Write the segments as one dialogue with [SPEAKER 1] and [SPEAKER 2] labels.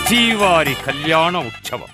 [SPEAKER 1] శ్రీవారి కళ్యాణ ఉత్సవం.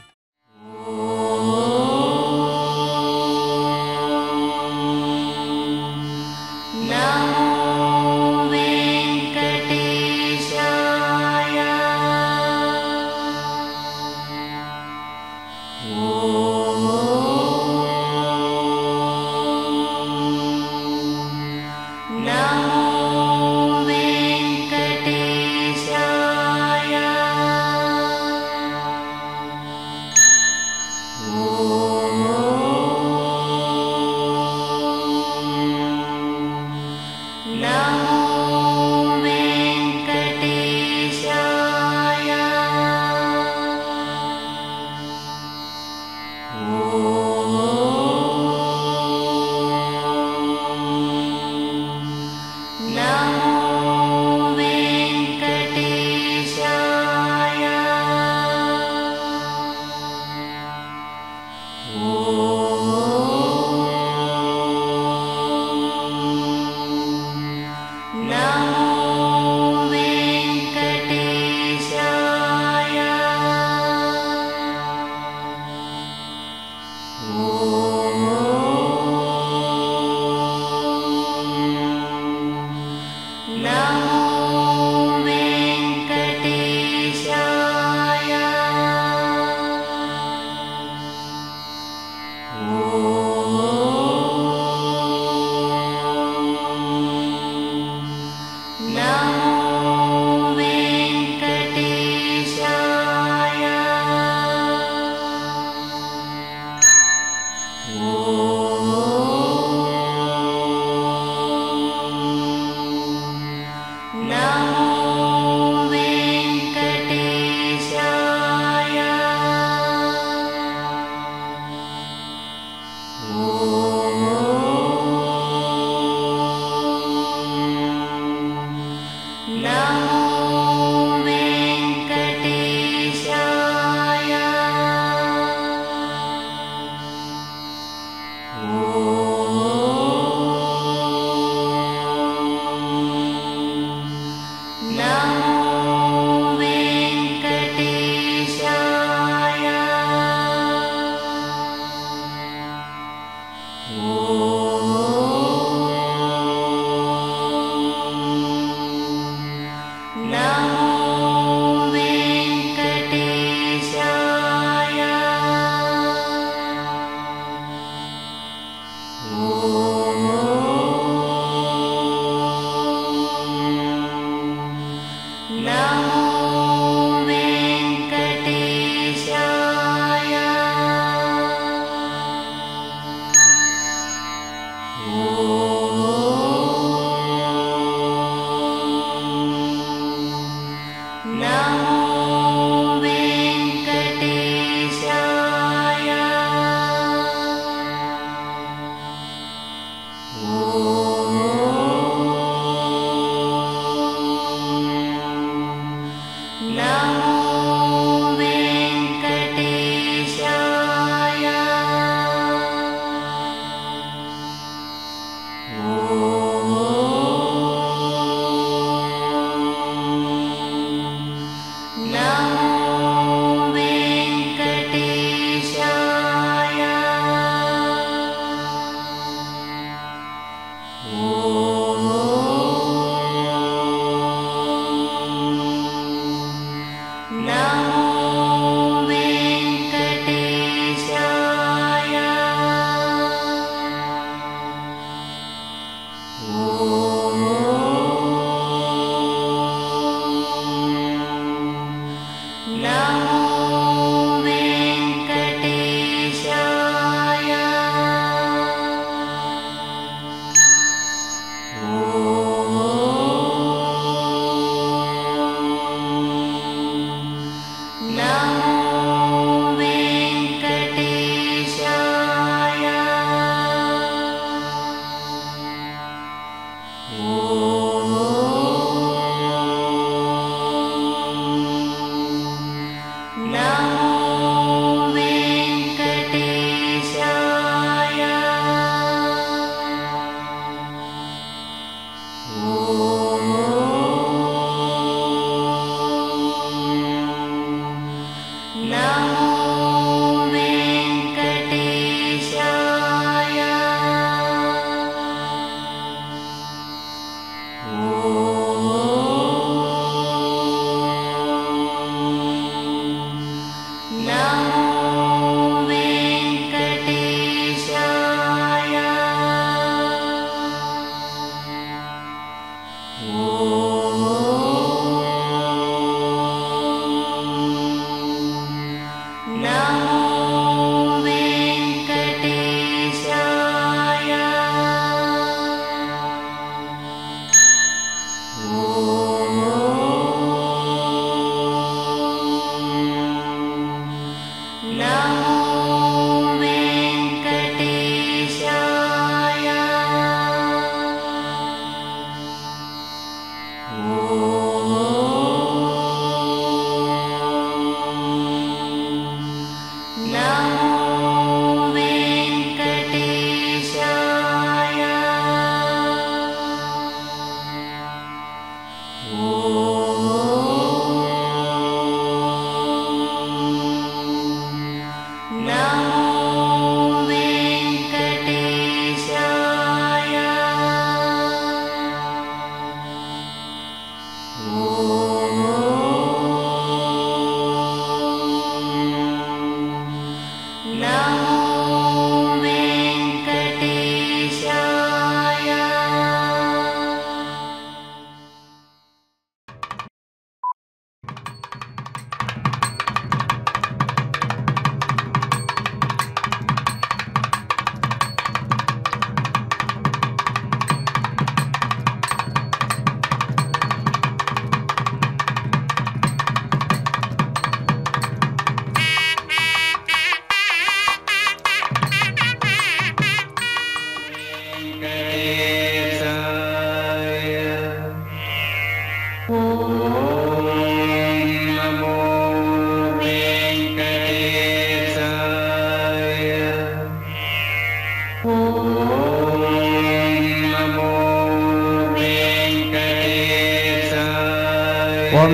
[SPEAKER 2] ఓం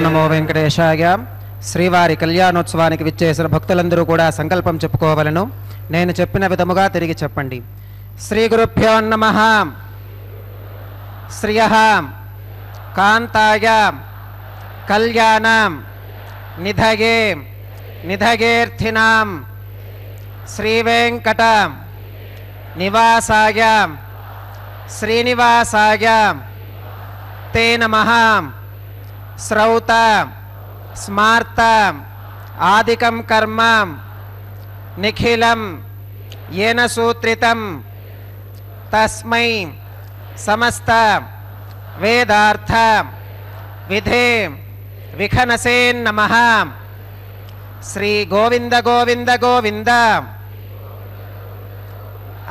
[SPEAKER 2] నమో వెంకటేశాయ. శ్రీవారి కళ్యాణోత్సవానికి విచ్చేసిన భక్తులందరూ కూడా సంకల్పం చెప్పుకోవలను. నేను చెప్పిన విధముగా తిరిగి చెప్పండి. శ్రీ గురుభ్యో నమః. శ్రియః కాంతాయ కళ్యాణం నిధయే నిధయేర్థినాం శ్రీవేంకట నివాసాయ శ్రీనివాసాయ తే నమః. శ్రౌత స్మార్త ఆదికం కర్మ నిఖిలం येन सूत्रितं तस्मै समस्त वेदार्थ विधे विखनसे नमः. श्री गोविंद गोविंद गोविंद.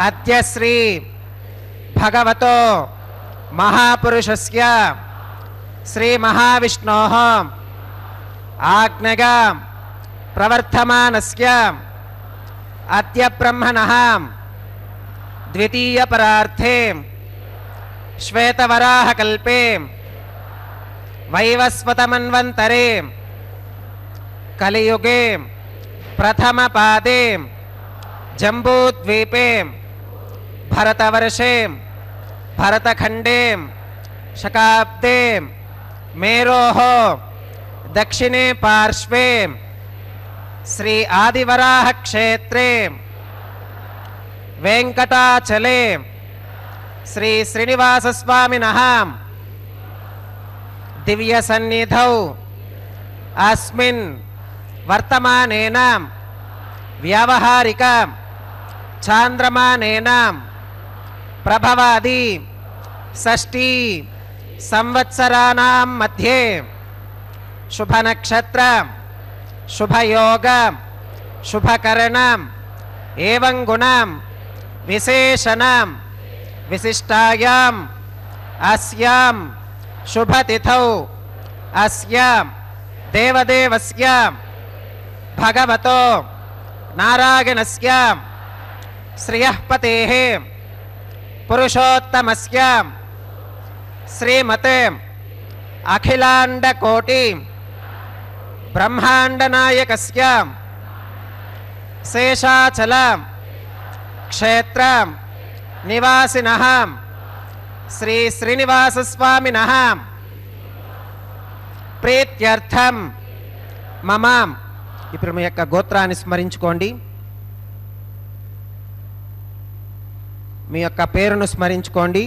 [SPEAKER 2] अद्य श्री भगवतो महापुरुषस्य श्री महाविष्णोः आज्ञया प्रवर्तमानस्य अद्य ब्रह्मणः द्वितीय परार्थे श्वेतवराहकल्पे वैवस्वतमन्वन्तरे कलियुगे प्रथमपादे जम्बूद्वीपे भरतवर्षे भरतखण्डे शकाब्दे मेरोः दक्षिणे पार्श्वे श्री आदिवराह क्षेत्रे वेंकटाचले श्री श्रीनिवास स्वामिनः दिव्य सन्निधौ अस्मिन् वर्तमानेन व्यावहारिक चांद्रमानेन प्रभवादि षष्ठी संवत्सराणां मध्ये शुभ नक्षत्र शुभ योग शुभ करण एवं गुण विशेषण विशिष्टायां अस्यां शुभ तिथौ अस्यां देवदेवस्य भगवतो नारायणस्य श्रियः पतेः पुरुषोत्तमस्य श्रीमते अखिलांड कोटि ब्रह्मांड नायकस्य शेषाचल क्षेत्र निवासिनः श्री श्रीनिवास स्वामिनः प्रीत्यर्थम मम. ఇప్పుడు మీ యొక్క గోత్రాన్ని స్మరించుకోండి. మీ యొక్క పేరును స్మరించుకోండి.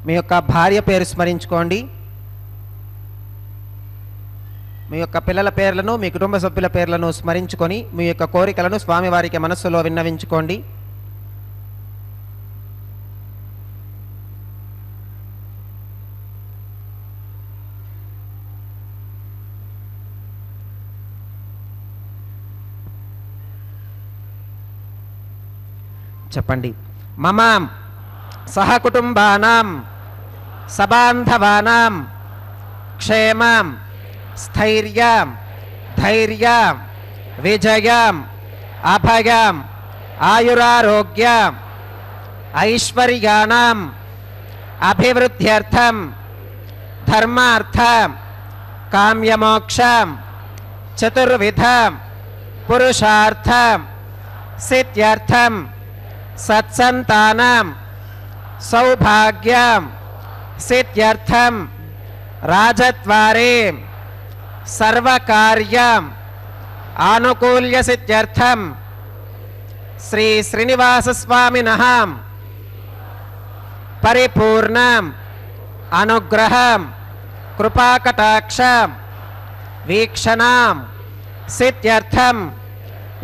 [SPEAKER 2] మీ యొక్క భార్య పేరు స్మరించుకోండి. మీ యొక్క పిల్లల పేర్లను మీ కుటుంబ సభ్యుల పేర్లను స్మరించుకొని మీ యొక్క కోరికలను స్వామివారికి మనస్సులో విన్నవించుకోండి. చెప్పండి. మమ సహకుటుంబానాం సబాంధవానాం క్షేమం स्थैर्यं धैर्यं विजयं अभयं आयुरारोग्यं ऐश्वर्याणाम् अभिवृद्ध्यर्थं धर्मार्थं काम्यमोक्षं चतुर्विधं पुरुषार्थं सिद्ध्यर्थं सत्सन्तानं सौभाग्यं सिद्ध्यर्थं राजद्वारे सर्वकार्यम् आनुकूल्य सिद्ध्यर्थं श्री श्रीनिवासस्वामिनः परिपूर्णम् अनुग्रहं कृपाकटाक्षं वीक्षणां सिद्ध्यर्थं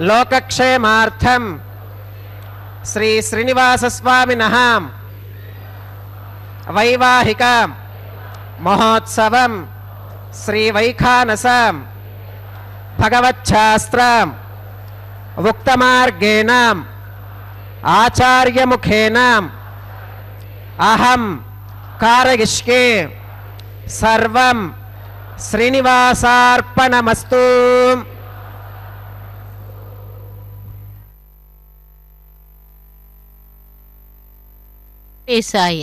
[SPEAKER 2] लोकक्षेमार्थं श्री श्रीनिवासस्वामिनः वैवाहिक महोत्सवं श्री वैखानसं भगवच्छास्त्रं उक्तमार्गेण आचार्यमुखेन अहं कारयिष्ये सर्वं श्रीनिवासार्पणमस्तु।
[SPEAKER 3] ఏసాయ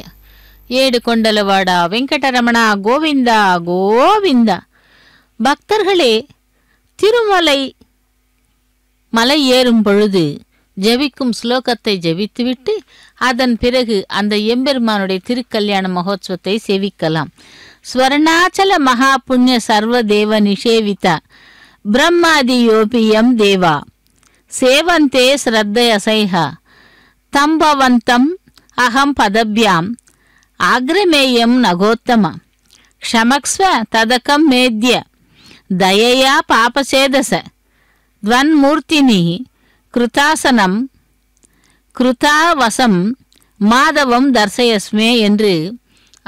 [SPEAKER 3] ஏடுகொண்டலவாட வெங்கடரமணா கோவிந்தா கோவிந்தா. பக்தர்களே, திருமலை மலை ஏறும் பொழுது ஜெபிக்கும் ஸ்லோகத்தை ஜெபித்துவிட்டு அதன் பிறகு அந்த எம்பெருமானுடைய திருக்கல்யாண மகோத்சவத்தை சேவிக்கலாம். ஸ்வர்ணாச்சல மகா புண்ணிய சர்வதேவ நிஷேவித பிரம்மாதியோபியம் தேவா சேவந்தே ஸ்ரத்தயசைஹ தம்பவந்தம் அகம் பதபியாம் ఆగ్రమేయం నగోత్తమ క్షమక్స్వ తదకం మేద్య దయయా పాపచేదస ద్వన్మూర్తిని కృతాసనం కృతావசம் மாதவம் தர்சயஸ்மே என்று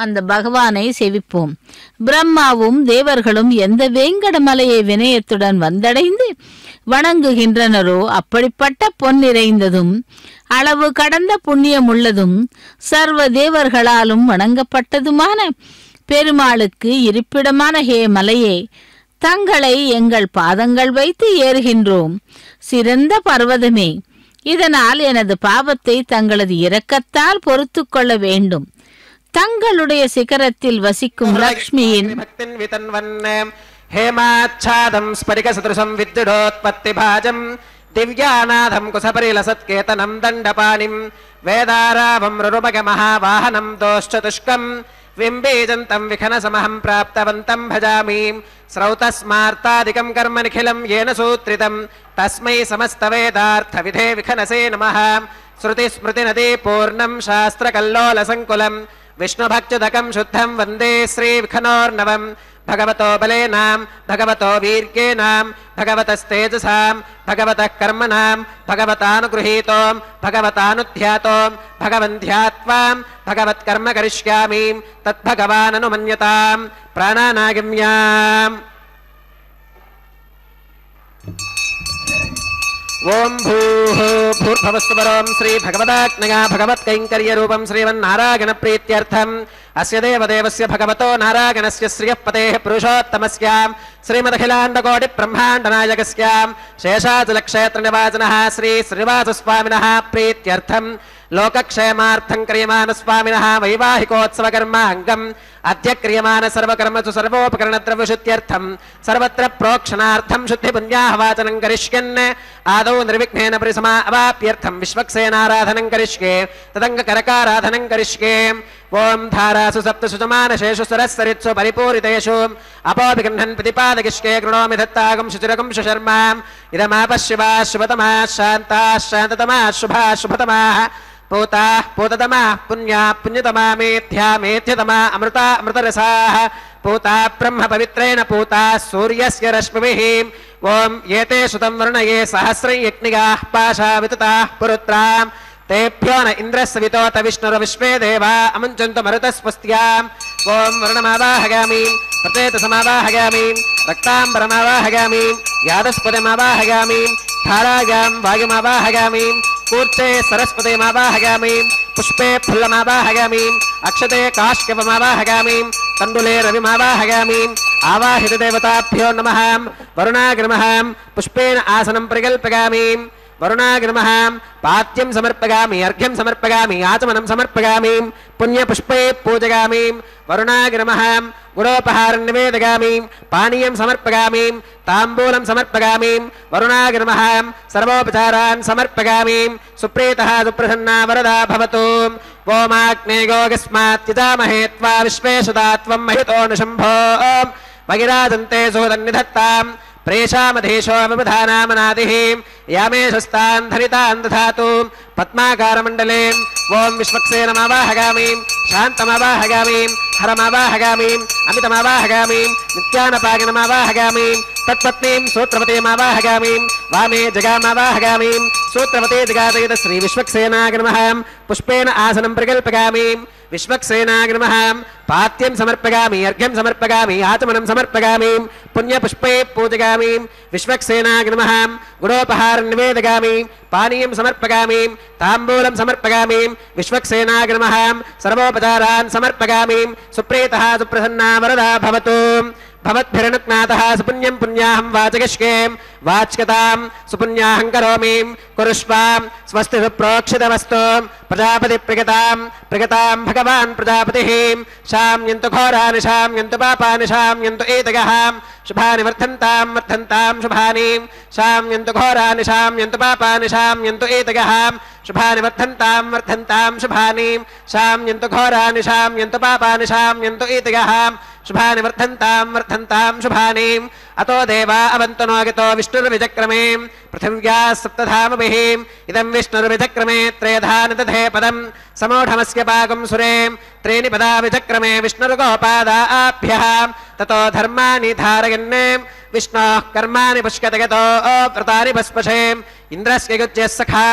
[SPEAKER 3] அந்த பகவானை செவிப்போம். பிரம்மாவும் தேவர்களும் எந்த வேங்கடமலையை வினயத்துடன் வந்தடைந்து வணங்குகின்றனரோ அப்படிப்பட்ட பொன் நிறைந்ததும் அளவு கடந்த புண்ணியம் உள்ளதும் சர்வ தேவர்களாலும் வணங்கப்பட்டதுமான பெருமாளுக்கு இருப்பிடமான ஹே மலையே, தங்களை எங்கள் பாதங்கள் வைத்து ஏறுகின்றோம். சிறந்த பர்வதமே, இதனால் எனது பாவத்தை தங்களது இரக்கத்தால் பொறுத்து கொள்ள வேண்டும். தங்களுடைய சிகரத்தில் வசிக்கும் லக்ஷ்மியின்
[SPEAKER 2] हेमाच्छादं स्फटिकसदृशं विद्युदोत्पत्तिभाजं दिव्यानाथं कुसपरिलसत्केतनं दण्डपाणिं वेदारावं रुरुमगमहावाहनं दोश्चतुष्कं विम्बीजन्तं विखनसमहं प्राप्तवन्तं भजामि स्रौतस्मार्तादिकं कर्म निखिलं येन सूत्रितं तस्मै समस्तवेदार्थविधे विखनसे नमः। श्रुतिस्मृतिनदी पूर्णं शास्त्रकल्लोलसङ्कुलं विष्णुभक्त्युदकं शुद्धं वन्दे श्रीविखनोर्नवं भगवतो बलेनां भगवतो वीर्येणां भगवतस्तेजसां भगवतः कर्मणां भगवतानुगृहीतों भगवतानुध्यातों भगवन्ध्यात्वां भगवत्कर्म करिष्यामि तद्भगवाननुमन्यतां प्राणानागम्याम्। ओं भूः भूर्भुवस्सुवरों श्री भगवदाज्ञया भगवत्कैङ्कर्यरूपं श्रीमन्नारायणप्रीत्यर्थम् अस्य देवदेवस्य भगवतो नारायणस्य श्रियःपतेः पुरुषोत्तमस्यां श्रीमदखिलाण्डकोटिब्रह्माण्डनायकस्यां शेषाचलक्षेत्रनिवासिनः श्री श्रीनिवासस्वामिनः प्रीत्यर्थं लोकक्षेमार्थं क्रियमाणस्वामिनः वैवाहिकोत्सवकर्म अङ्गम् अद्य क्रियमाण सर्वकर्मसु सर्वोपकरणद्रव्यशुद्ध्यर्थं सर्वत्र प्रोक्षणार्थं शुद्धिपुण्याहवाचनं करिष्यन् आदौ निर्विघ्नेन परिसमा अवाप्यर्थं विश्वक्सेनाराधनं करिष्ये तदङ्गकरकाराधनं करिष्ये। ओं धारासु सप्तसु समानशेषु सरस्सरित्सु परिपूरितेषु अपोऽभिगृह्णन् प्रतिपादयिष्ये कृणोमि दत्तागं शुचिरगं शुशर्मां इदमापः शिवाः शुभतमाः शान्ताः शान्ततमाः शुभाः शुभतमाः पूताः पूततमाः पुण्याः पुण्यतमा मेध्या मेध्यतमा अमृता अमृतरसाः पूता ब्रह्म पवित्रेण पूता सूर्यस्य रश्मिभिः। ओं एते सुतं वर्णये सहस्रं यज्ञिकाः पाशा वितताः पुरुत्राम् तेभ्यो न इन्द्रस्सवितोत विष्णुर्विश्वे देवा अमुञ्चन्तु मरुतस्वस्त्याम्। ओं वर्णमावाहयामि प्रतेतसमावाहयामि रक्ताम्बरमावाहयामि यादस्पतिमावाहयामि धारायां वायुमावाहयामि कूर्चे सरस्वतीमावाहयामि पुष्पे फुल्लमावाहयामि अक्षते काश्यपमावाहयामि तण्डुले रविमावाहयामि। आवाहितदेवताभ्यो नमः। वरुणाग्रमः पुष्पेण आसनं परिकल्पयामि वरुणाय नमः पाद्यं समर्पयामि अर्घ्यं समर्पयामि आचमनं समर्पयामि पुण्यपुष्पे पूजयामि वरुणाय नमः गुरोपहारं निवेदयामि पानीयं समर्पयामि ताम्बूलं समर्पयामि वरुणाय नमः सर्वोपचारान् समर्पयामि सुप्रीतः सुप्रसन्ना वरदा भवतु ओमाग्ने योगस्मात् यजामहे त्वा विश्वेशदा त्वं महितो निशम्भो भगिराजन्ते सुहृदन्निधत्ताम् प्रेषामधीशो विबुधानामनादिः यामेशस्तान् धरितान् दधातु पद्माकारमण्डले ओं विश्वक्सेनमावाहयामि शान्तमावाहयामि हरमावाहयामि अमितमावाहयामि नित्यानपागिनमावाहयामि तत्पत्नीं सूत्रवतीमावाहयामि वामे जगामावाहयामि सूत्रवती जगादयित श्री विश्वक्सेनाय नमः पुष्पेण आसनं प्रकल्पयामि विश्वक्सेनाय नमः पाद्यं समर्पयामि अर्घ्यं समर्पयामि आचमनं समर्पयामि पुण्यपुष्पे पूजयामि विश्वक्सेनाय नमः गुणोपहारं निवेदयामि पानीयं समर्पयामि ताम्बूलं समर्पयामि विश्वक्सेनाय नमः सर्वोपचारान् समर्पयामि सुप्रीतः सुप्रसन्ना वरदा भवतु भवद्भिरनुज्ञातः सुपुण्यं पुण्याहं वाचयिष्ये वाच्यतां सुपुण्याहं करोमि कुरुष्वां स्वस्ति सुप्रोक्षितमस्तु प्रजापतिप्रियतां प्रियतां भगवान् प्रजापतिः शाम्यन्तु घोरानि शाम्यन्तु पापानि शाम्यन्तु एतगः शुभानि वर्धन्तां वर्धन्तां शुभानि शाम्यन्तु घोरानि शाम्यन्तु पापानि शाम्यन्तु एतगः शुभानि वर्धन्तां वर्धन्तां शुभानि शाम्यन्तु घोरानि शाम्यन्तु पापानि शाम्यन्तु एतगः शुभानि वर्धन्तां वर्धन्तां शुभानि अतो देवा अवन्तु नो गतो विष्णुर्विचक्रमे पृथिव्याः सप्तधामभिः इदं विष्णुर्विचक्रमे त्रयधा निदधे पदं समूढमस्य पाकं सुरे त्रीणि पदा विचक्रमे विष्णुर्गोपादाभ्यः ततो धर्माणि धारयन् विष्णोः कर्माणि पुष्कते गतो व्रतानि भस्पशे इन्द्रस्य युज्यः सखा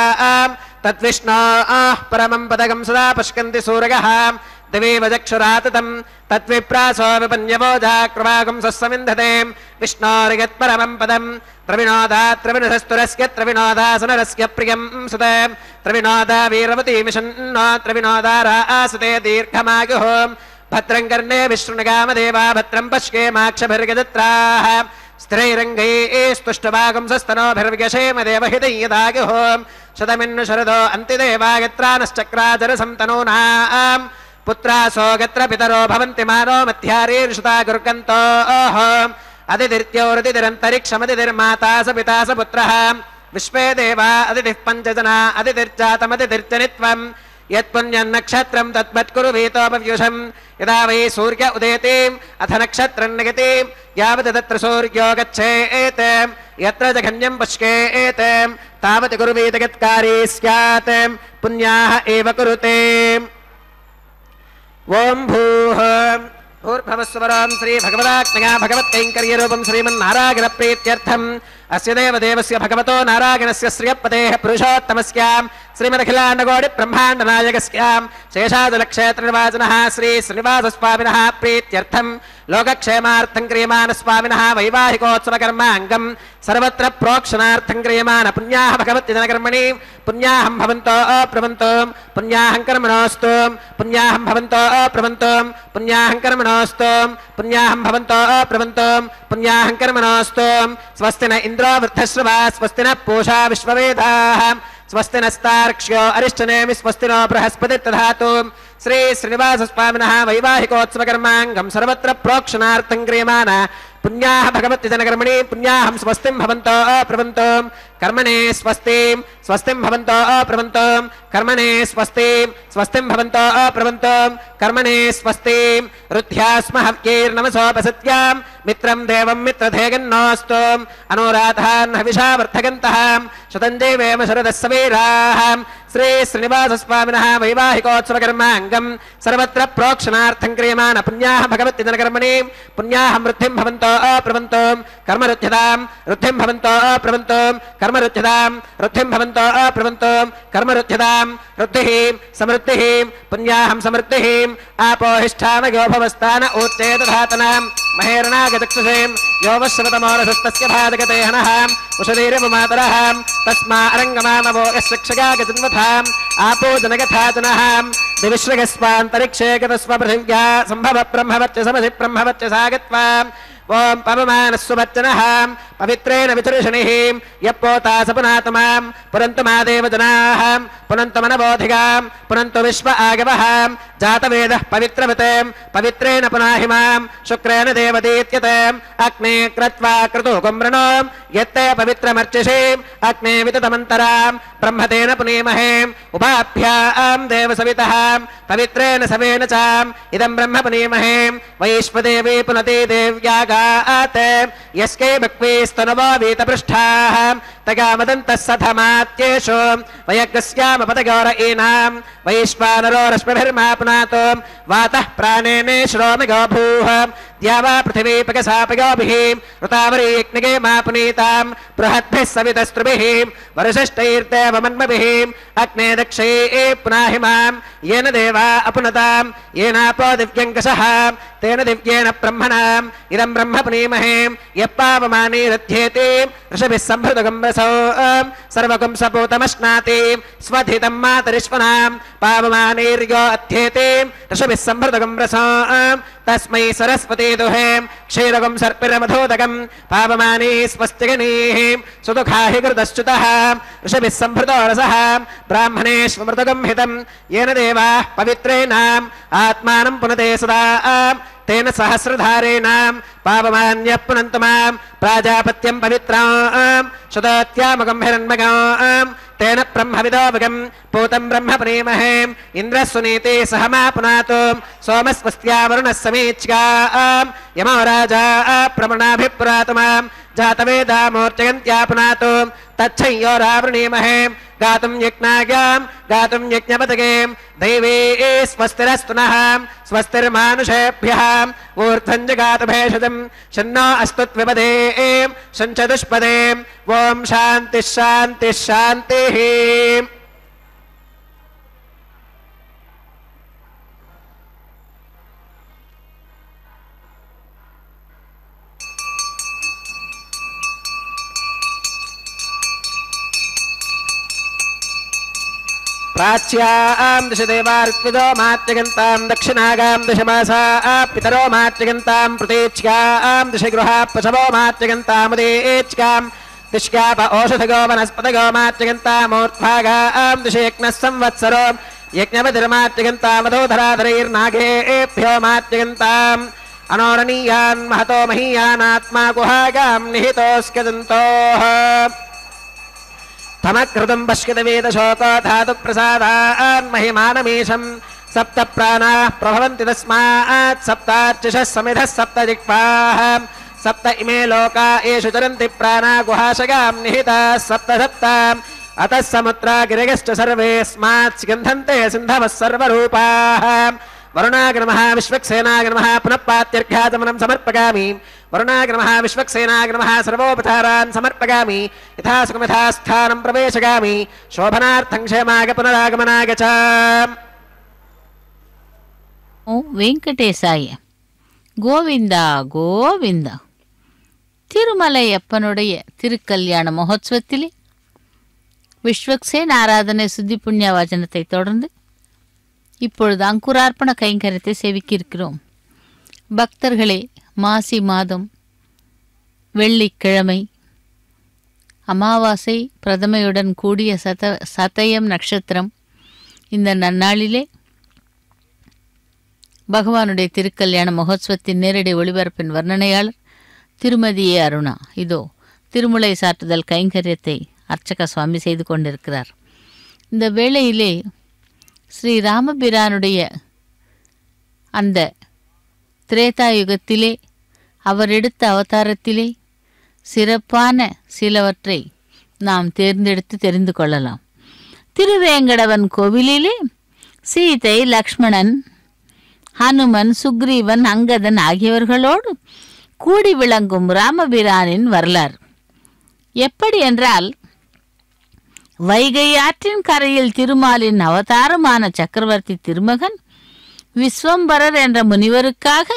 [SPEAKER 2] तद्विष्णोः परमं पदकं सदा पश्यन्ति सूरयः दिवेव चक्षुराततं तद्विप्रासो विपन्यवोजाक्रमागं सस्समिन्धते विष्णोर्यत्परमं पदं त्रविणोदात्रविणसस्तुरस्य त्रविणोदासनरस्य प्रियं सुते त्रविणोदा वीरवती मिषन्नो त्रविणोदारा आसुते दीर्घमायुः भद्रं कर्णे विष्णुगामदेवा भद्रं पश्येमाक्षभिर्गजत्राः स्थिरैरङ्गैस्तुष्टभागं सस्तनोभिर्व्यशेम देवहितयदायुः शतमिन्नु शरदो अन्तिदेवायत्रानश्चक्राचरसं तनूनाम् पुत्रासो गत्र पितरो भवन्ति मानो मध्यारीर्षुता गुर्गन्तोः अदितिर्त्योरदितिरन्तरिक्षमदितिर्माता स पिता स पुत्रः विश्वे देवा अदितिः पञ्चजना अदितिर्जातमदितिर्जनित्वं यत्पुण्यन्नक्षत्रं तद्वत्कुरु वीतोपव्युषं यदा वै सूर्य उदेति अथ नक्षत्रं निगति यावत् तत्र सूर्यो गच्छेत् यत्र जघन्यं पश्येत् तावत् कुरु वीतगत्कारी स्यात् पुण्याः एव कुरुते ओं भूः भूर्भवस्वरं श्री भगवदाज्ञया भगवत्कैङ्कर्यरूपं श्रीमन्नारायणप्रीत्यर्थम् अस्य देवदेवस्य भगवतो नारायणस्य श्रियपतेः पुरुषोत्तमस्यां श्रीमदखिलाण्डकोटिब्रह्माण्डनायकस्यां शेषाचलक्षेत्रनिवासिनः श्री श्रीनिवासस्वामिनः प्रीत्यर्थं लोकक्षेमार्थं क्रियमाणस्वामिनः वैवाहिकोत्सवकर्माङ्गं सर्वत्र प्रोक्षणार्थं क्रियमाण पुण्याः भगवत्यजनकर्मणि पुण्याहं भवन्तो अप्रवन्तो पुण्याहं कर्मणोऽस्तु पुण्याहं भवन्तो अप्रवन्तो पुण्याहं कर्मणोऽस्तु पुण्याहं भवन्तो अप्रवन्तो पुण्याहं कर्मणोऽस्तु स्वस्ति न इन्द्रो वृद्धश्रवा स्वस्ति न पूषा विश्ववेदाः स्वस्ति नस्तार्क्ष्यो अरिष्टनेमि स्वस्ति नो बृहस्पतिर्दधातु श्री श्रीनिवासस्वामिनः वैवाहिकोत्सवकर्माङ्गं सर्वत्र प्रोक्षणार्थं क्रियमाण पुण्याः भगवत्यजनकर्मणि पुण्याहं स्वस्तिं भवन्तो अप्रवन्तो कर्मणे स्वस्तिं स्वस्तिं भवन्तो अप्रवन्तो कर्मणे स्वस्तिं स्वस्तिं भवन्तो अप्रवन्तो कर्मणे स्वस्तिं रुद्ध्यास्म हव्यैर्नमसोपसत्यां मित्रं देवं मित्रधेगन्नोऽस्तु अनुराधान् हविषा वर्धगन्तः शतञ्जैवेम शरदः सवीराः श्री श्रीनिवासस्वामिनः वैवाहिकोत्सवकर्माङ्गं सर्वत्र प्रोक्षणार्थं क्रियमाण पुण्याः भगवत्यजनकर्मणि पुण्याहं वृद्धिं भवन्तो अप्रवन्तो कर्मरुध्यतां वृद्धिं भवन्तो अप्रवन्तो कर्मरुध्यतां वृद्धिं भवन्तो अप्रवन्तो कर्मरुध्यतां वृद्धिः समृद्धिः पुण्याहं समृद्धिः आपोहिष्ठामयो भवस्थान ऊर्चेदधातनां महेरणागचक्षुषें यो वश्रवतमोरसस्तस्य भाजगते हनः उषधीरमुमातरः तस्मा अरङ्गमामवो यशिक्षगागजन्वथाम् आपो जनगथा जनः दिविश्रगस्वान्तरिक्षे गतस्व पृथिव्या सम्भव ब्रह्मवच्च समसि ब्रह्मवच्च सागत्वा ओम पवमानस्ववच्चनः पवित्रेण वितर्षणिः यप्पोता सपुनातमां पुनन्तु मा देवजनाः पुनन्तु मनबोधिगां पुनन्तु विश्व आगवः जातवेदः पवित्रवते पवित्रेण पुनाहिमां शुक्रेण देवदीत्यते अग्ने क्रत्वा क्रतुकुम्रणो यत्ते पवित्रमर्चिषे अग्ने विततमन्तरां ब्रह्मतेन पुनीमहे उभाभ्यां देवसवितः पवित्रेण सवेन च इदं ब्रह्म पुनीमहे वैश्वदेवी पुनते देव्यागाते यस्के बक्वीस्तनुवो वीतपृष्ठाः तगामदन्तः सधमात्येषु वयग्स्यामपदगौर एनां वैश्वानरो रश्मिभिर्मा पुनातो वातः प्राणेने श्रोमिगो भूः द्यावा पृथिवीपकसापयोभिः ऋतावरी यज्ञगे मा पुनीतां बृहद्भिः सवितस्त्रुभिः वरुषष्ठैर्देवमन्मभिः अग्ने दक्षे पुनाहिमां येन देवा अपुनतां येनापो दिव्यङ्कषः तेन दिव्येन ब्रह्मणाम् इदं ब्रह्म पुनीमहे यप्पावमानीरध्येते ऋषभिः सम्भृतगं रसो सर्वगं सपूतमश्नाति स्वधितं मातरिश्वनां पावमानीर्यो अध्येते ऋषभिः सम्भृतगं रसो तस्मै सरस्वती दुहे क्षीरगं सर्पिरमधोदकं पावमानी स्वस्तिगणीः सुदुःखाहि कृतश्च्युतः ऋषभिः सम्भृतो रसः ब्राह्मणेष्वमृतगं हितं येन देवाः पवित्रेणाम् आत्मानं पुनते सदा तेन सहस्रधारेणां पावमान्यः पुनन्तु मां प्राजापत्यं पवित्रां शतोत्यामगं हिरण्मगां तेन ब्रह्मविदोऽवगं पूतं ब्रह्म पुनीमहे इन्द्रः सुनीते सह मा पुनातु सोमस्वस्त्या वरुणः समीच्यां यमो राजा प्रमणाभिपुरातमां जातवेदा मूर्चयन्त्या पुनातु तच्छंयो रावृणीमहे गातुं यज्ञाज्ञां गातुं यज्ञपतगे दैवे स्वस्तिरस्तु नः स्वस्तिर्मानुषेभ्यः ऊर्ध्वं जगातु भेषजं शन्नो अस्तु त्विपदे शञ्चतुष्पदे ॐ शान्तिः शान्तिः शान्तिः प्राच्यां दिश देवार्पितो मात्यगन्तां दक्षिणागां दिशमासा पितरो मात्यगन्तां प्रतीच्यां दिश गृहाः पशवो मात्यगन्तामुदेच्यां दिश्याप औषधगो वनस्पतगो मात्यगन्तामूर्ध्वागां दिश यज्ञः संवत्सरो यज्ञवतिर्मात्यगन्तामधोधराधरैर्नागेभ्यो मात्यगन्ताम् अनोरणीयान् महतो महीयानात्मा गुहागां निहितोऽस्कदन्तोः तमकृतं पश्यतवेदशोको धातुप्रसादान् महिमानमीशं सप्त प्राणाः प्रभवन्ति तस्मात् सप्तार्चिषः समिधः सप्त जिह्वाः सप्त इमे लोका येषु चरन्ति प्राणा गुहाशगां निहिताः सप्त सप्त अतः समुद्रा गिरिगश्च सर्वेऽस्मात् स्कन्धन्ते सिन्धवः सर्वरूपाः वरुणाग्रमः विश्वक्सेनाग्रमः पुनः पात्यर्घ्याचमनं समर्पयामि वरुणाग्रमः विश्वक्सेनाग्रमः सर्वोपचारान् समर्पयामि यथा सुखमिथा स्थानं प्रवेशयामि शोभनार्थं क्षेमाग पुनरागमनाग च
[SPEAKER 3] ஓ வெங்கடேசாய கோவிந்தா கோவிந்தா. திருமலையப்பனுடைய திருக்கல்யாண மகோத்சவத்திலே விஸ்வக்சேன் ஆராதனை சுத்தி புண்ணிய வச்சனத்தை தொடர்ந்து இப்பொழுது அங்குரார்ப்பண கைங்கரியத்தை சேவிக்கிருக்கிறோம். பக்தர்களே, மாசி மாதம் வெள்ளிக்கிழமை அமாவாசை பிரதமையுடன் கூடிய சதயம் நட்சத்திரம். இந்த நன்னாளிலே பகவானுடைய திருக்கல்யாண மகோத்சவத்தின் நேரடி ஒளிபரப்பின் வர்ணனையாளர் திருமதி ஏ அருணா இதோ திருமுலை சாற்றுதல் கைங்கரியத்தை அர்ச்சக சுவாமி செய்து கொண்டிருக்கிறார். இந்த வேளையிலே ஸ்ரீ ராமபிரானுடைய அந்த திரேதாயுகத்திலே அவர் எடுத்த அவதாரத்திலே சிறப்பான சிலவற்றை நாம் தேர்ந்தெடுத்து தெரிந்து கொள்ளலாம். திருவேங்கடவன் கோவிலிலே சீதை, லக்ஷ்மணன், ஹனுமன், சுக்ரீவன், அங்கதன் ஆகியவர்களோடு கூடி விளங்கும் ராமபிரானின் வரலாறு எப்படி என்றால், வைகை ஆற்றின் கரையில் திருமாலின் அவதாரமான சக்கரவர்த்தி திருமகன் விஸ்வம்பரர் என்ற முனிவருக்காக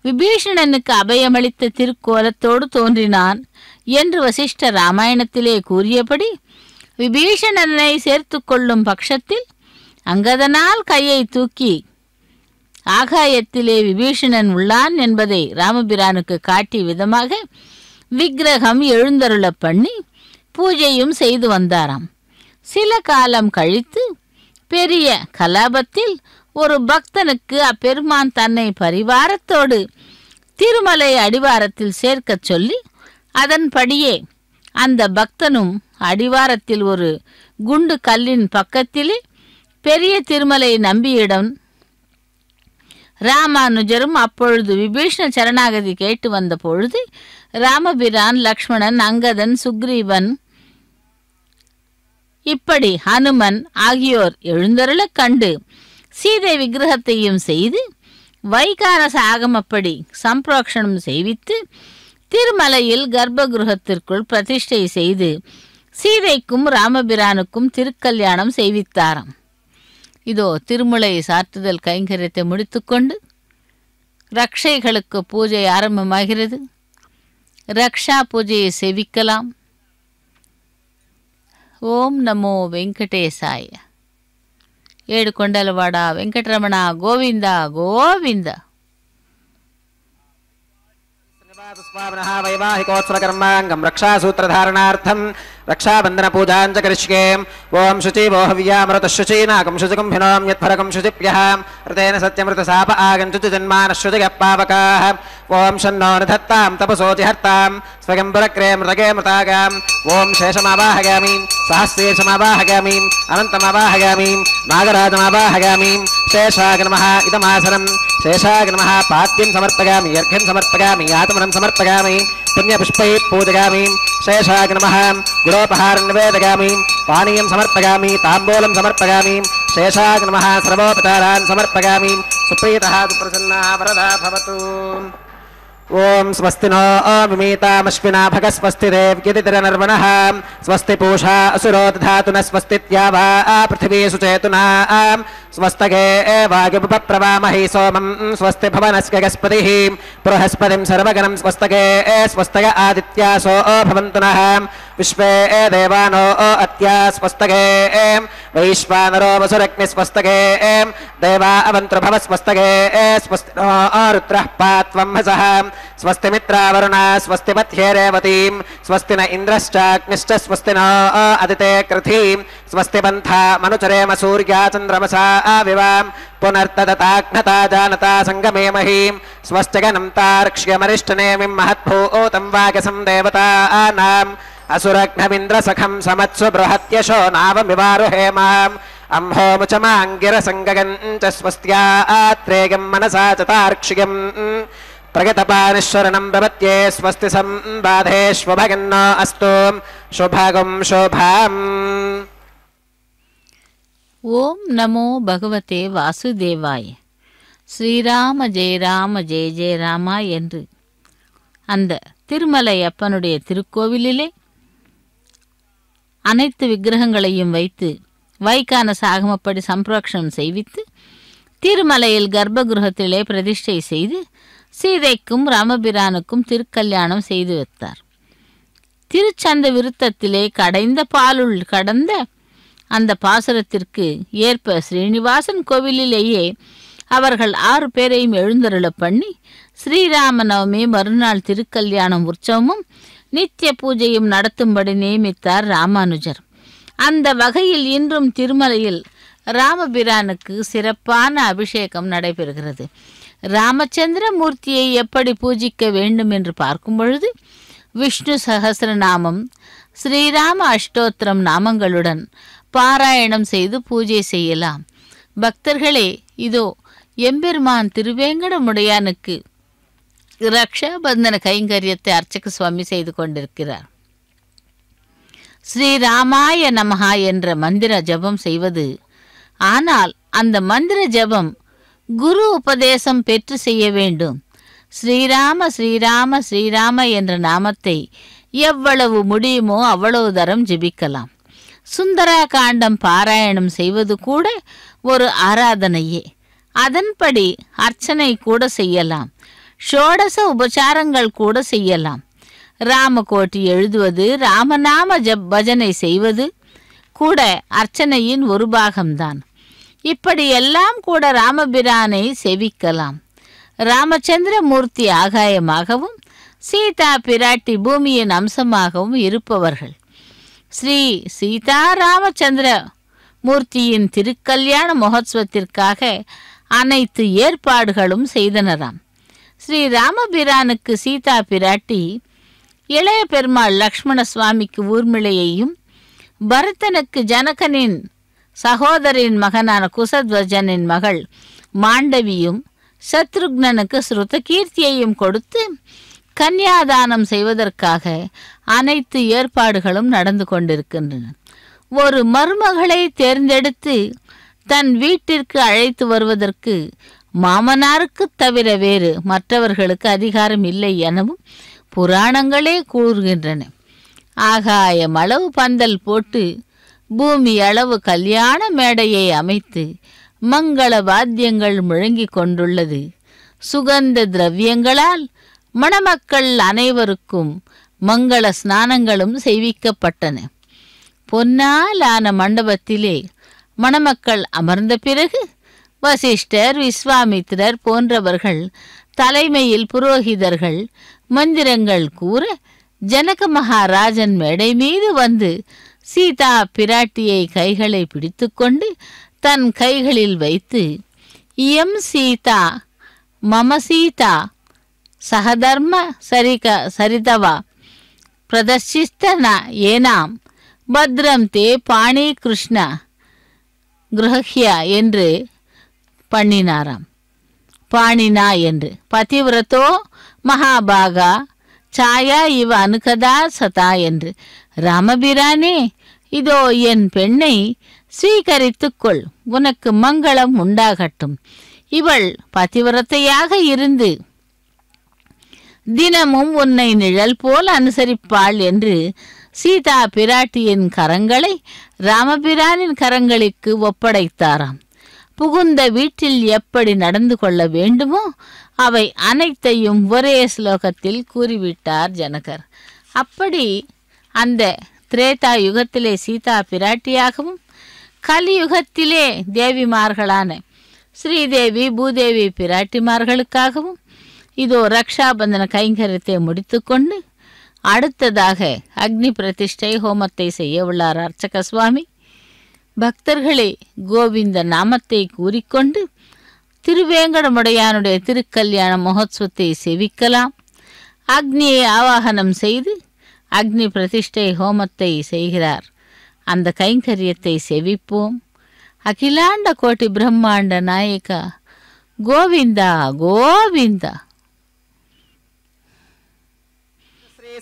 [SPEAKER 3] விபீஷணனுக்கு அபயமளித்த திருக்கோலத்தோடு தோன்றினான் என்று வசிஷ்ட ராமாயணத்திலே கூறியபடி விபீஷணனை சேர்த்து கொள்ளும் பட்சத்தில் அங்கதனால் கையை தூக்கி ஆகாயத்திலே விபீஷணன் உள்ளான் என்பதை ராமபிரானுக்கு காட்டிய விதமாக விக்கிரகம் எழுந்தருள பண்ணி பூஜையும் செய்து வந்தாராம். சில காலம் கழித்து பெரிய கலாபத்தில் ஒரு பக்தனுக்கு அப்பெருமான் தன்னை பரிவாரத்தோடு திருமலை அடிவாரத்தில் சேர்க்கச் சொல்லி அதன்படியே அந்த பக்தனும் அடிவாரத்தில் ஒரு குண்டு கல்லின் பக்கத்திலே பெரிய திருமலை நம்பியிடம் ராமானுஜரும் அப்பொழுது விபீஷண சரணாகதி கேட்டு வந்த பொழுது ராமபிரான், லக்ஷ்மணன், அங்கதன், சுக்ரீவன், இப்படி ஹனுமன் ஆகியோர் எழுந்தருளக் கண்டு சீதை விக்கிரகத்தையும் செய்து வைகானச ஆகமப்படி சம்பிரோக்ஷணம் செய்வித்து திருமலையில் கர்ப்பகிருகத்திற்குள் பிரதிஷ்டை செய்து சீதைக்கும் ராமபிரானுக்கும் திருக்கல்யாணம் செய்வித்தாராம். இதோ திருமுலை சாற்றுதல் கைங்கரியத்தை முடித்துக்கொண்டு ரக்ஷைகளுக்கு பூஜை ஆரம்பமாகிறது. ரக்ஷா பூஜையை செவிக்கலாம். ஓம் நமோ வெங்கடேசாய. ஏடு కొండలవాడ వెంకటరమణ గోవింద గోవింద.
[SPEAKER 2] వైవాహికోత్సవకర్మాంగం రక్షాసూత్రధారణార్థం రక్షాబంధన పూజాంచ కరిష్యే. ఓం శుచి వో హవ్యామృత శుచీనాకం శుచికం హినోం యత్ఫరకం శుచిభ్యః ఋతేన సత్యమృత శాప ఆగంచుచి జన్మానశ్రుతిగః పావకాః. ఓం షన్నో నిధత్తాం తపసోజిహర్తాం స్వయంబురక్రే మృతగే మృతాగాం. ఓం శేషమావాహగామి సహస్రేషమావాహగామి అనంతమావాహగామి నాగరాజమావాహగామి. శేషాయ నమః ఇదమాసనం. శేషాయ నమః పాద్యం సమర్పయామి, అర్ఘ్యం సమర్పయామి, ఆత్మనం సమర్పయామి, పుణ్యపుష్పై పూజయామి. శేషాయ నమః గుడోపహారం నివేదయామి, పానీయం సమర్పయామి, తాంబూలం సమర్పయామి. శేషాయ నమః సర్వోపచారాన్ సమర్పయామి. సుప్రీతః సుప్రసన్నः వరదా భవతు. ఓం స్వస్తి నో విమీతామశ్వినా భగ స్వస్తి దేవ్యతిరనర్వణః స్వస్తి పూషా అసురో దధాతున స్వస్తి త్యావా పృథివీ సుచేతునా స్వస్తగే వాయుపప్రవామహి సోమం స్వస్తి భవనస్య గస్పతిః బృహస్పతిం సర్వగణం స్వస్తగే స్వస్తగ ఆదిత్యాసో భవంతు నః విశ్వే దేవానో అత్యా స్వస్తగే వైశ్వానరో వసురగ్ని స్వస్తగే దేవా అవంతృభవ స్వస్తగే స్వస్తి నో రుద్రః పాత్వం హసః స్వస్తి మిత్రావరుణ స్వస్తి మధ్యే రేవతీం స్వస్తి న ఇంద్రశ్చాగ్నిశ్చ స్వస్తి నో అదితే కృథీం స్వస్తి పంథా మనుచరేమ సూర్యా చంద్రమసా వివాం పునర్తదతాఘ్నతా జానతా సంగమే మహీం స్వస్తిగనం తార్క్ష్యమరిష్టనేమిం మహద్భూతం వాగసం దేవతానాం అసురఘ్నమింద్రసఖం సమత్సు బృహత్యశో నావమివారుహేమాం అంహోముచమాంగిరసంగగం చ స్వస్త్యాత్రేయం మనసా చ తార్క్ష్యం ప్రగతపానిశ్వరణం ప్రపత్యే స్వస్తి సంబాధేష్వభగన్నో అస్తు శుభగం శుభం.
[SPEAKER 3] ஓம் நமோ பகவதே வாசுதேவாய. ஸ்ரீராம ஜெய ஜெய ராமா என்று அந்த திருமலை அப்பனுடைய திருக்கோவிலிலே அனைத்து விக்கிரகங்களையும் வைத்து வைகானச ஆகமப்படி சம்பிரோக்ஷணம் செய்வித்து திருமலையில் கர்ப்பகிருகத்திலே பிரதிஷ்டை செய்து சீதைக்கும் ராமபிரானுக்கும் திருக்கல்யாணம் செய்து வைத்தார். திருச்சந்த விருத்தத்திலே கடைந்த பாலுள் கடந்த அந்த பாசுரத்திற்கு ஏற்ப ஸ்ரீனிவாசன் கோவிலிலேயே அவர்கள் 6 பேரையும் எழுந்தருள பண்ணி ஸ்ரீராம நவமி மறுநாள் திருக்கல்யாணம் உற்சவமும் நித்திய பூஜையும் நடத்தும்படி நியமித்தார் ராமானுஜர். அந்த வகையில் இன்றும் திருமலையில் ராமபிரானுக்கு சிறப்பான அபிஷேகம் நடைபெறுகிறது. ராமச்சந்திர மூர்த்தியை எப்படி பூஜிக்க வேண்டும் என்று பார்க்கும் பொழுது விஷ்ணு சஹஸ்ரநாமம், ஸ்ரீராம அஷ்டோத்திரம் நாமங்களுடன் பாராயணம் செய்து பூஜை செய்யலாம். பக்தர்களே, இதோ எம்பெருமான் திருவேங்கடமுடையானுக்கு ரக்ஷாபந்தன கைங்கரியத்தை அர்ச்சக சுவாமி செய்து கொண்டிருக்கிறார். ஸ்ரீராமாய நமஹா என்ற மந்திர ஜபம் செய்வது. ஆனால் அந்த மந்திர ஜபம் குரு உபதேசம் பெற்று செய்ய வேண்டும். ஸ்ரீராம ஸ்ரீராம ஸ்ரீராம என்ற நாமத்தை எவ்வளவு முடியுமோ அவ்வளவு தரம் ஜபிக்கலாம். சுந்தரா காண்டம் பாராயணம் செய்வது கூட ஒரு ஆராதனையே. அதன்படி அர்ச்சனை கூட செய்யலாம். ஷோடச உபசாரங்கள் கூட செய்யலாம். ராமகோட்டி எழுதுவது, ராமநாம பஜனை செய்வது கூட அர்ச்சனையின் ஒரு பாகம்தான். இப்படியெல்லாம் கூட ராமபிரானை செவிக்கலாம். ராமச்சந்திரமூர்த்தி ஆகாயமாகவும் சீதா பிராட்டி பூமியின் அம்சமாகவும் இருப்பவர்கள். ஸ்ரீ சீதா ராமச்சந்திர மூர்த்தியின் திருக்கல்யாண மகோத்சவத்திற்காக அனைத்து ஏற்பாடுகளும் செய்தனராம். ஸ்ரீ ராமபிரானுக்கு சீதா பிராட்டி இளைய பெருமாள் லக்ஷ்மண சுவாமிக்கு ஊர்மிளையையும், பரதனுக்கு ஜனகனின் சகோதரின் மகனான குசத்வஜனின் மகள் மாண்டவியும், சத்ருக்னனுக்கு ஸ்ருதகீர்த்தியையும் கொடுத்து கன்யாதானம் செய்வதற்காக அனைத்து ஏற்பாடுகளும் நடந்து கொண்டிருக்கின்றன. ஒரு மருமகளை தேர்ந்தெடுத்து தன் வீட்டிற்கு அழைத்து வருவதற்கு மாமனாருக்கு தவிர வேறு மற்றவர்களுக்கு அதிகாரம் இல்லை எனவும் புராணங்களே கூறுகின்றன. ஆகாயம் அளவு பந்தல் போட்டு பூமி அளவு கல்யாண மேடையை அமைத்து மங்கள வாத்தியங்கள் முழங்கிக் கொண்டுள்ளது. சுகந்த திரவியங்களால் மணமக்கள் அனைவருக்கும் மங்கள ஸ்நானங்களும் செய்விக்கப்பட்டன. பொன்னாலான மண்டபத்திலே மணமக்கள் அமர்ந்த பிறகு வசிஷ்டர், விஸ்வாமித்திரர் போன்றவர்கள் தலைமையில் புரோகிதர்கள் மந்திரங்கள் கூற ஜனக மகாராஜன் மேடை மீது வந்து சீதா பிராட்டியை கைகளை பிடித்து கொண்டு தன் கைகளில் வைத்து, இயம் சீதா மம சீதா சகதர்ம சரிதவா பிரதர்ஷிஸ்தன ஏனாம் பத்ரம் தே பாணி கிருஷ்ண கிரஹ்யா என்று பண்ணினாராம். பாணினா என்று பதிவிரதோ மகாபாகா சாயா இவ அனுகதா சதா என்று. ராமபிரானே, இதோ என் பெண்ணை ஸ்வீகரித்துக்கொள், உனக்கு மங்களம் உண்டாகட்டும். இவள் பதிவிரத்தையாக இருந்து தினமும் உன்னை நிழல் போல் அனுசரிப்பாள் என்று சீதா பிராட்டியின் கரங்களை ராமபிரானின் கரங்களுக்கு ஒப்படைத்தாராம். புகுந்த வீட்டில் எப்படி நடந்து கொள்ள வேண்டுமோ அவை அனைத்தையும் ஒரே ஸ்லோகத்தில் கூறிவிட்டார் ஜனகர். அப்படி அந்த திரேதா யுகத்திலே சீதா பிராட்டியாகவும் கலியுகத்திலே தேவிமார்களான ஸ்ரீதேவி பூதேவி பிராட்டிமார்களுக்காகவும் இதோ ரக்ஷாபந்தன கைங்கரியத்தை முடித்துக்கொண்டு அடுத்ததாக அக்னி பிரதிஷ்டை ஹோமத்தை செய்ய உள்ளார் அர்ச்சக சுவாமி. பக்தர்களே, கோவிந்த நாமத்தை கூறிக்கொண்டு திருவேங்கடமுடையானுடைய திருக்கல்யாண மகோத்சவத்தை செவிக்கலாம். அக்னியை ஆவாகனம் செய்து அக்னி பிரதிஷ்டை ஹோமத்தை செய்கிறார். அந்த கைங்கரியத்தை செவிப்போம். அகிலாண்ட கோட்டி பிரம்மாண்ட நாயகா கோவிந்தா கோவிந்தா.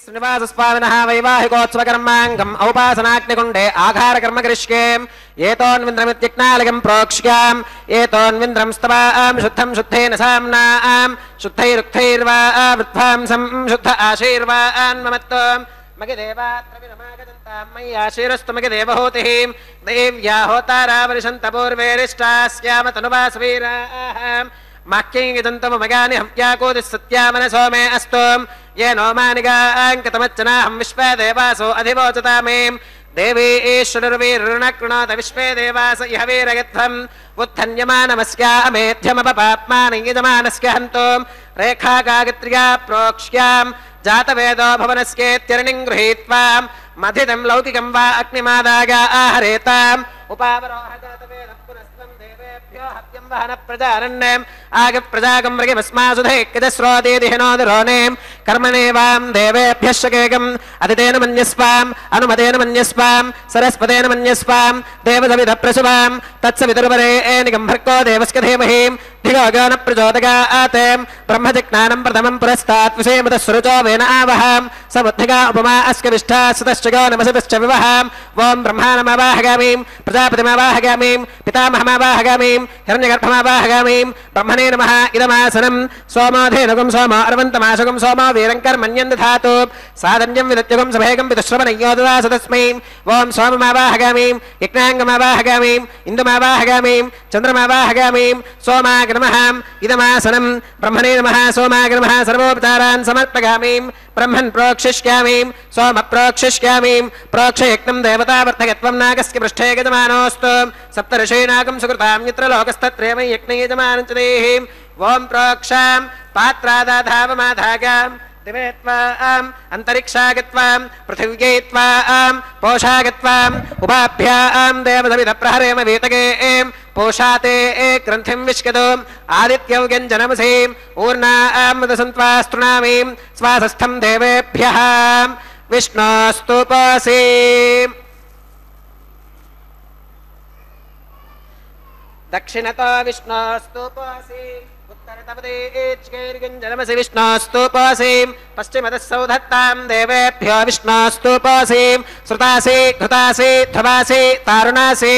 [SPEAKER 2] श्रीनिवासस्वामिनः वैवाहिकोत्सवकर्माङ्गम् औपासनाग्निकुण्डे आघारकर्म करिष्येम् एतोऽन्विन्द्रमित्यज्ञालयम् प्रोक्ष्याम् एतोऽन्विन्द्रम् स्तवाम् शुद्धम् शुद्धेन साम्नाम् शुद्धैरुक्थैर्वा वृद्धांसम् शुद्ध आशीर्वान्ममत्तम् मगिदेवात्रविनमागदन्ताम् मय्याशीरस्तु मगिदेवहूतिः देव्या होतारावरिशन्त पूर्वेरिष्टास्याम तनुवासवीराः माक्यैदन्तमगानि हव्याकोदिः सत्यामनसो मे अस्तु ये नो मानिगाङ्कतमच्चनाहं विश्वे देवासो अधिवोचता मे देवी ईश्वरवीरुणकृणोत विश्वे देवास इह वीरयध्वम् उत्थन्यमानमस्यामेध्यमपपाप्मानि यजमानस्य हन्तु रेखागायत्र्या प्रोक्ष्याम् जातवेदो भवनस्येत्यर्णिं गृहीत्वा मथितं लौकिकं वा अग्निमादाय आहरेताम् उपावरोह जातवेदः पुनस्त्वं देवेभ्यो हत्यं वहन प्रजारण्यम् आग प्रजागं मृगमस्मासुधे किजस्रोदीदिहिनोदरोनेम् कर्मणेवाम् देवेभ्यः शकेकम् अतितेन मन्यस्वाम् अनुमतेन मन्यस्वाम् सरस्वतेन मन्यस्वाम् देवसविधः प्रसुवाम् तत्सवितुर्वरेणिकं भर्गो देवस्य धीमहिम् धियो यो न प्रचोदयात् ब्रह्मजिज्ञानं प्रथमं पुरस्तात् विषेमतः सुरुचो वेन आवहाम् समुद्धिका उपमा अस्य विष्ठा सुतश्च यो नमसपिश्च विवहाम् ॐ ब्रह्माणमावाहगामीं प्रजापतिमावाहगामीं पितामहमावाहगामीं हिरण्यगर्भमावाहगामीं ब्रह्मणे नमः इदमासनं सोमोधेनुगं सोमो अर्वन्तमाशुगं सोमो वीरङ्कर्मण्यं दधातु साधन्यं विदत्युगं सभेगं पितुश्रवणयो ददासु तस्मै ॐ सोममावाहगामीं यज्ञाङ्गमावाहगामीं इन्दुमावाहगामीं चन्द्रमावाहगामीं सोमाग्नि नमः इदमासनं ब्रह्मणे नमः सोमाय नमः सर्वोपचारान् समर्पयामि ब्रह्मन् प्रोक्षिष्यामि सोम प्रोक्षिष्यामि प्रोक्षयज्ञं देवतावर्धकत्वं नागस्य पृष्ठे गजमानोऽस्तु सप्तऋषीणागं सुकृतां यत्र लोकस्तत्रैव यज्ञे यजमानं च देहि ओं प्रोक्षां पात्रादाधावमाधागां दिवे त्वाम् अन्तरिक्षागत्वां पृथिव्यै त्वाम् पोषागत्वाम् उपाभ्याम् देवसविधप्रहरेम वीतगे पोषाते ग्रन्थिं विश्कतो आदित्यौ व्यञ्जनमसीम् ऊर्णाम् मदसन्त्वास्तृणामीं स्वासस्थं देवेभ्यः विष्णोस्तुपासि दक्षिणतो विष्णोस्तुपासि उत्तरतपदेच्कैर्गञ्जनमसि विष्णोस्तुपासि पश्चिमतः सौधत्तां देवेभ्यो विष्णोस्तुपासि श्रुतासि घृतासि ध्रुवासि तारुणासि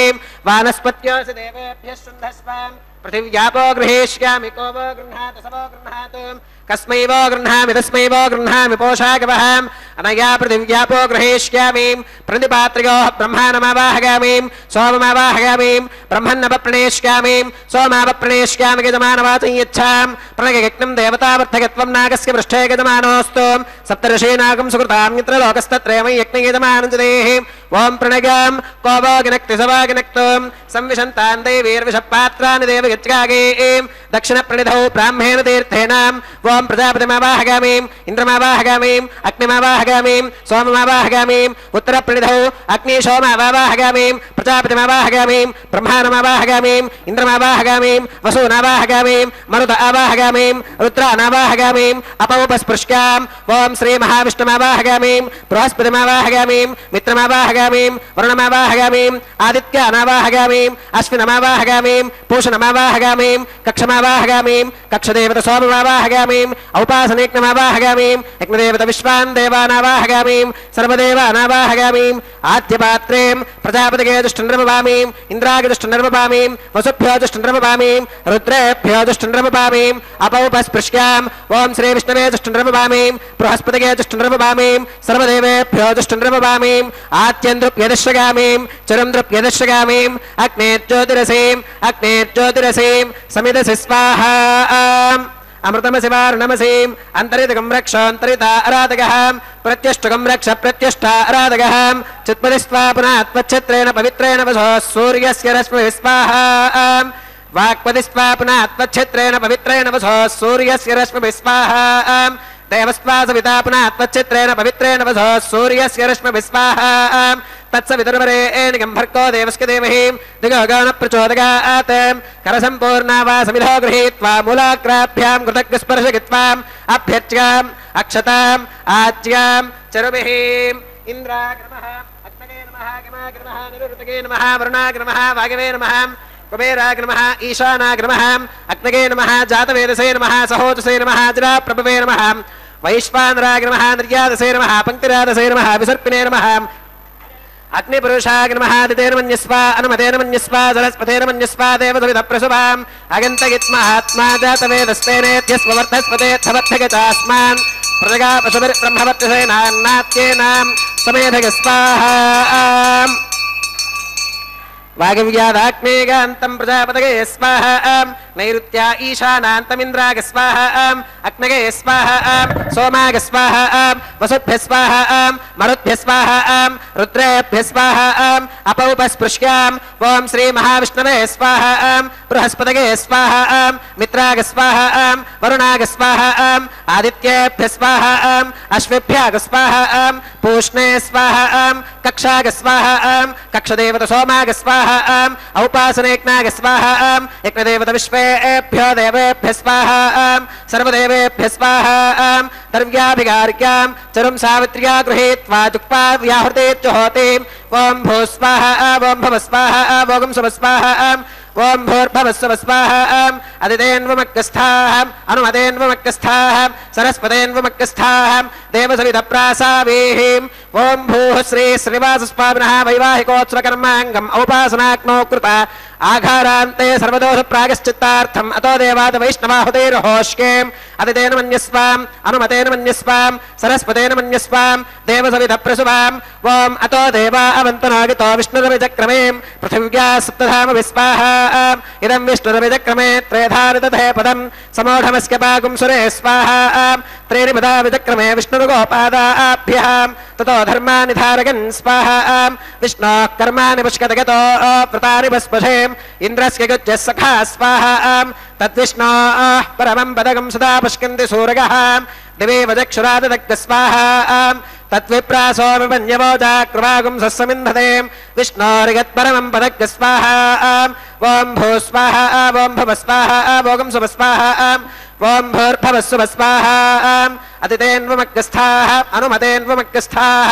[SPEAKER 2] वानस्पत्योऽसि देवेभ्यः शुन्धस्वाम् पृथिव्यापो गृहीष्यामि को वो गृह्णातु स वो गृह्णातु कस्मै वो गृह्णामि तस्मै वो गृह्णामि पोषागवहाम् अनया पृथिव्यापो गृहीष्यामि प्रतिपात्र्योः ब्रह्माणमावाहयामि सोममावाहयामि ब्रह्मन्नवप्रणेष्यामि सोमावप्रणेष्यामि यजमानवाचं यच्छाम् प्रणयज्ञं देवतावर्धकत्वं नागस्य पृष्ठे यजमानोऽस्तु सप्तऋषीणागं सुकृतां यत्र लोकस्तत्रैव यज्ञे यजमानं च देहि ओं प्रणयं को वो गिनक्ति स वा गिनक्तु संविशन्तान् दैवीर्विषपात्राणि देव यच्चागे दक्षिणप्रणिधौ ब्राह्मेण तीर्थेन ओं प्रजापतिमावाहयामि इन्द्रमावाहयामि अग्निमावाहयामि सोममावाहयामि उत्तरप्रणिधौ अग्निशोमावाहयामि प्रजापतिमावाहयामि ब्रह्माणमावाहयामि इन्द्रमावाहयामि वसूनावाहयामि मरुत आवाहयामि रुद्रानावाहयामि अपौपस्पृश्याम् ओं श्रीमहाविष्णुमावाहयामि बृहस्पतिमावाहयामि मित्रमावाहयामि वरुणमावाहयामि आदित्यानावाहयामि अश्विनमावाहयामि पूषणमावाहयामि कक्षमावाहयामि कक्षदेवत सोममावाहयामि औपासनेज्ञमावाहयामि यज्ञदेवत विश्वान् देवानावाहयामि सर्वदेवानावाहयामि आद्यपात्रे प्रजापतिगे दुष्टनर्वपामि इन्द्रागे दुष्टनर्वपामि वसुभ्यो दुष्टनर्वपामि रुद्रेभ्यो दुष्टनर्वपामि अपौपस्पृश्याम् ओं श्री विष्णवे दुष्टनर्वपामि बृहस्पतिगे दुष्टनर्वपामि सर्वदेवेभ्यो दुष्टनर्वपामि आत्यन्द्रुप्यदर्शयामि चरन्द्रुप्यदर्शयामि अग्नेर्ज्योतिरसीं समिदसि स्वाहा अमृतमसि वारुणमसीम् अन्तरितगं रक्ष अन्तरिता आराधकः प्रत्यष्टगं रक्ष प्रत्यष्टा आराधकः चित्पदिस्त्वा पुनः त्वच्छत्रेण पवित्रेण वसो सूर्यस्य रश्मिभिः स्वाहा वाक्पदिस्त्वा पुनः त्वच्छत्रेण पवित्रेण वसो सूर्यस्य रश्मिभिः स्वाहा देवस्त्वा सविता पुनः त्वच्छत्रेण पवित्रेण वसो सूर्यस्य रश्मिभिः स्वाहा तत्सवितुर्वरेण्यं भर्गो देवस्य देवहि दिगोगानप्रचोदयात् करसम्पूर्णा वा समिधो गृहीत्वा मूलाग्राभ्यां कृतज्ञस्पर्शयित्वाम् अभ्यर्च्याम् अक्षताम् आज्यां चरुभिः इन्द्राय नमः अग्नये नमः गमाय नमः निरुतगे नमः वरुणाय नमः वागवे नमः कुबेराय नमः ईशानाय नमः अग्नये नमः जातवेदसे नमः सहोजसे नमः जराप्रभवे नमः वैश्वानराय नमः निर्यादसे नमः पङ्क्तिरादसे नमः विसर्पिणे नमः अग्निपुरुषाय नमः दितेर्मन्यस्वा अनुमतेन मन्यस्वा सरस्वतेन मन्यस्वा देवसविधप्रसुभाम् अगन्तगित्महात्मा जातवेदस्तेनेत्यस्ववर्धस्पतेऽर्थवर्थगतास्मान् प्रजगा पशुभिर्ब्रह्मवर्चसेनान्नात्येनां समेधग स्वाहा वागव्यादाग्नेगान्तं प्रजापतये स्वाहा नैऋत्या ईशानान्तमिन्द्राग स्वाहा अग्नये स्वाहा सोमाग स्वाहा वसुभ्यः स्वाहा मरुद्भ्यः स्वाहा रुद्रेभ्यः स्वाहा अपौपस्पृश्याम् ओं श्रीमहाविष्णवे स्वाहा बृहस्पतये स्वाहा मित्राग स्वाहा वरुणाग स्वाहा आदित्येभ्यः स्वाहा अश्विभ्याग स्वाहा पूष्णे स्वाहा कक्षाग स्वाहा कक्षदेवत सोमाग स्वाहा औपासनेज्ञाग स्वाहा यज्ञदेवत विश्वेभ्यो देवेभ्यः स्वाहा सर्वदेवेभ्यः स्वाहा द्रव्याभिगार्यां चरुं सावित्र्या गृहीत्वा जुक्त्वा व्याहृते जुहोति ओं भू स्वाहा ओं भव स्वाहा ओं सुभ स्वाहा ओं भूर्भवस्व स्वाहा अदितेन्वमग्गस्थाः अनुमतेन्वमग्गस्थाः सरस्वतेन्वमग्गस्थाः देवसविधप्रासावीः ఓం భూః శ్రీ శ్రీనివాసస్వామినః వైవాహికోత్సవకర్మాంగం ఔపాసనాగ్నో కృత ఆఘారాంతే సర్వదోష ప్రాయశ్చిత్తార్థం అతో దేవాద వైష్ణవాహుతైర్హోష్కేం అతితేన మన్యస్వాం అనుమతేన మన్యస్వాం సరస్వతేన మన్యస్వాం దేవసవిధ ప్రసువాం ఓం అతో దేవా అవంతనాగితో విష్ణురవిచక్రమేం పృథివ్యా సప్తధామ విస్వాహా ఇదం విష్ణురవిచక్రమే త్రేధారితథే పదం సమోఢమస్య పాగుం సురే స్వాహా త్రీణి పదా విచక్రమే విష్ణురుగోపాదాభ్యాం తతో ధర్మాని ధారగన్ స్వాహా విష్ణోః కర్మాణి పుష్కతగతో వ్రతాని భస్మషేం ఇంద్రస్య గుజ్జः సఖా స్వాహా తద్విష్ణోః పరమం పదగం సదా పుష్కంతి సూరగः దివే వదక్షురాదదగ్ధ స్వాహా తద్విప్రాసో విపన్యవోజాకృవాగుం సస్సమింధతే విష్ణోరిగత్పరమం పదగ్ధ స్వాహా ఓం భూ స్వాహా ఓం భవ స్వాహా ఓం శుభ స్వాహా ఓం భూర్భవస్సుభ స్వాహా అతిథేన్వమగ్గస్థాః అనుమతేన్వమగ్గస్థాః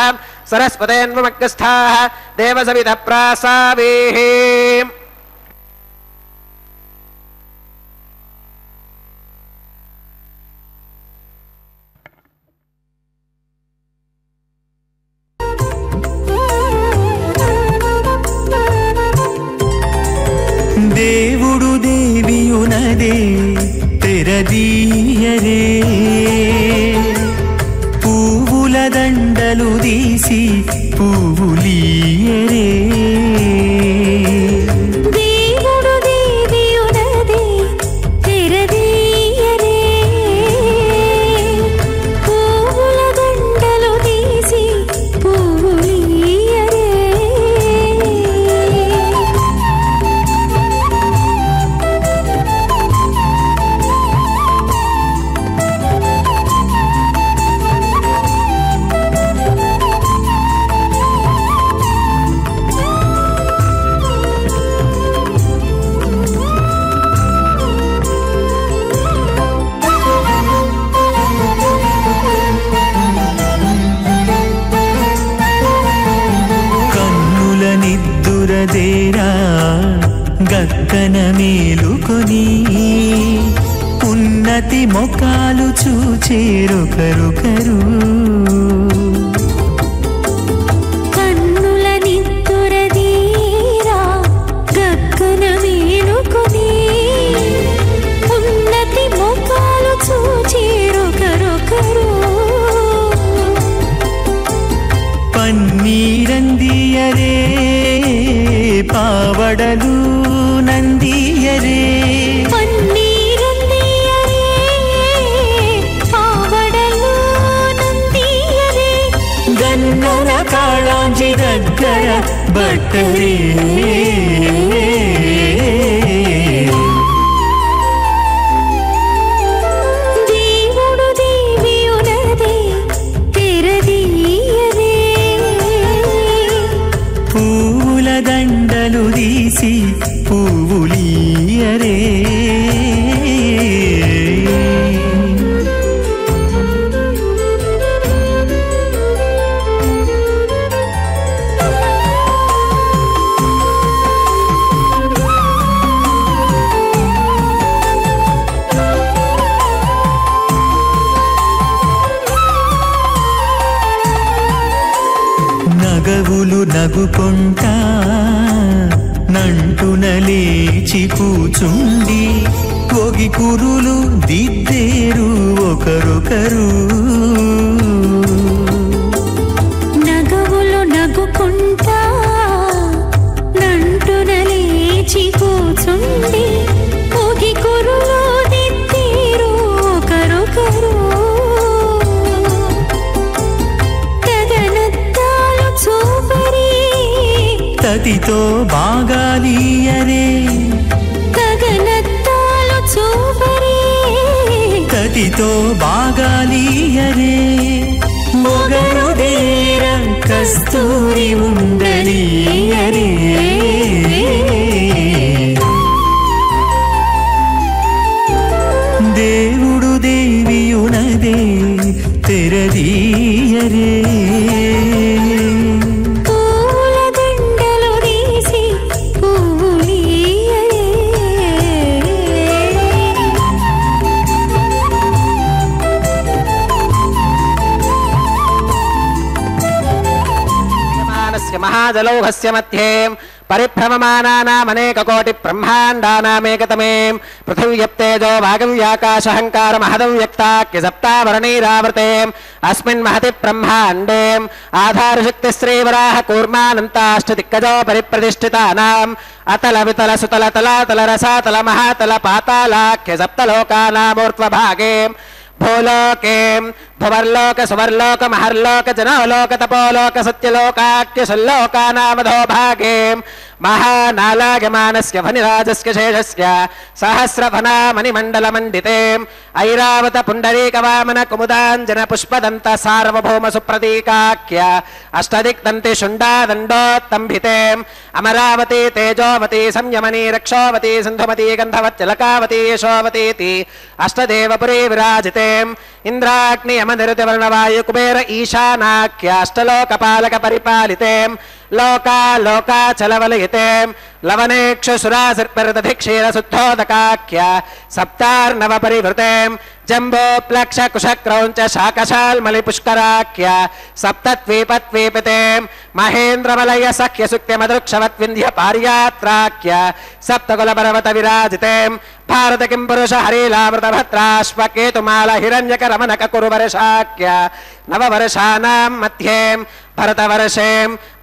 [SPEAKER 2] సరస్వతేన్వమగ్గస్థాః దేవసవిధ ప్రాసావేః.
[SPEAKER 4] దేవుడు దేవియునదే తెరదీయరే పువ్వుల దండలు తీసి పువ్వులీయరే
[SPEAKER 5] దేవుడు దేవియునదే తెరదీయరే పువ్వుల దండలు తీసి పువ్వులీయరే
[SPEAKER 4] దేరా గక్కన మేలుకొని ఉన్నతి మొకాలు చూచేరొకరొకరు
[SPEAKER 5] కన్నుల నిద్దురదీరా గక్కన మేలుకొని ఉన్నతి మొకాలు చూచేరొకరొకరు
[SPEAKER 4] పన్నీరందియరే పావడలు నందియరే
[SPEAKER 5] పన్నీరందియరే పావడలు నందియరే
[SPEAKER 4] గన్నర కాళాంజి దగ్గర బట్టరే
[SPEAKER 5] దేవుడు దేవియునదే తెరదీయరే
[SPEAKER 4] పూల దండలు తీసి పువ్వులీయరే నగవులు నగుకొంటా నంటున లేచి కూచుండి ఒగి కురులు దిద్దేరు ఒకరొకరు
[SPEAKER 5] నగవులు నగుకుంటా నంటున లేచి కూచుండి ఒగి కురులు దిద్దేరు ఒకరొకరు గగనద్దాలు చూపరి
[SPEAKER 4] తతితో బాగాలీయరే
[SPEAKER 5] గగనద్దాలు చూపరి
[SPEAKER 4] తతితో బాగాలీయరే మొగరు దేర కస్తూరి ఉండలీయరే దేవుడు దేవియునదే తెరదీయరే
[SPEAKER 5] పూల దండలు తీసి పువ్వులీయరే
[SPEAKER 2] महाजलौहस्य मध्ये परिभ्रममानानामनेककोटिब्रह्माण्डानामेकतमे पृथिव्यप्तेजो वागव्याकाशहङ्कारमहदव्यक्ताख्य सप्तावरणैरावृते अस्मिन् महति ब्रह्माण्डे आधारशक्तिश्रीवराह कूर्मानन्ताष्टदिक्कजो परिप्रतिष्ठितानाम् अतल वितल सुतल तलातल रसातल महातल पातालाख्य सप्तलोकानामूर्ध्वभागे भूलोके भुवर्लोक सुवर्लोक महर्लोक जनोलोक तपोलोक सत्यलोकाख्य षल्लोकानामधो भागे महानालागमानस्य फनिराजस्य शेषस्य सहस्रफना मणिमण्डलमण्डिते ऐरावत पुण्डरीकवामन कुमुदाञ्जन पुष्पदन्त सार्वभौम सुप्रतीकाख्य अष्टदिक्दन्ति शुण्डादण्डोत्तम्भिते अमरावती तेजोवती संयमनी रक्षोवती सिन्धुमती गन्धवच्चलकावती यशोवतीति अष्टदेवपुरी विराजिते इंद्राग्नि यमनिरुतिवर्णवायु कुबेर ईशानाख्य अष्टलोकपालक परिपालिते लोका लोकाचलवलयिते लवनेक्षुसुरासिर्पिर्दधिक्षीर शुद्धोदकाख्य सप्तार्णव परिवृते जम्बो प्लक्ष कुशक्रौञ्च शाकशाल्मलि पुष्कराख्य सप्तद्वीपद्वीपिते महेन्द्रमलय सख्य सुक्त्यमदृक्षवत् विन्ध्य पार्यात्राख्य सप्तकुलपर्वत विराजिते भारत किं पुरुष हरिलावृत भद्राश्वकेतुमाल हिरण्यक रमणक कुरुवर्षाख्य नववर्षाणां मध्ये भरतवर्षे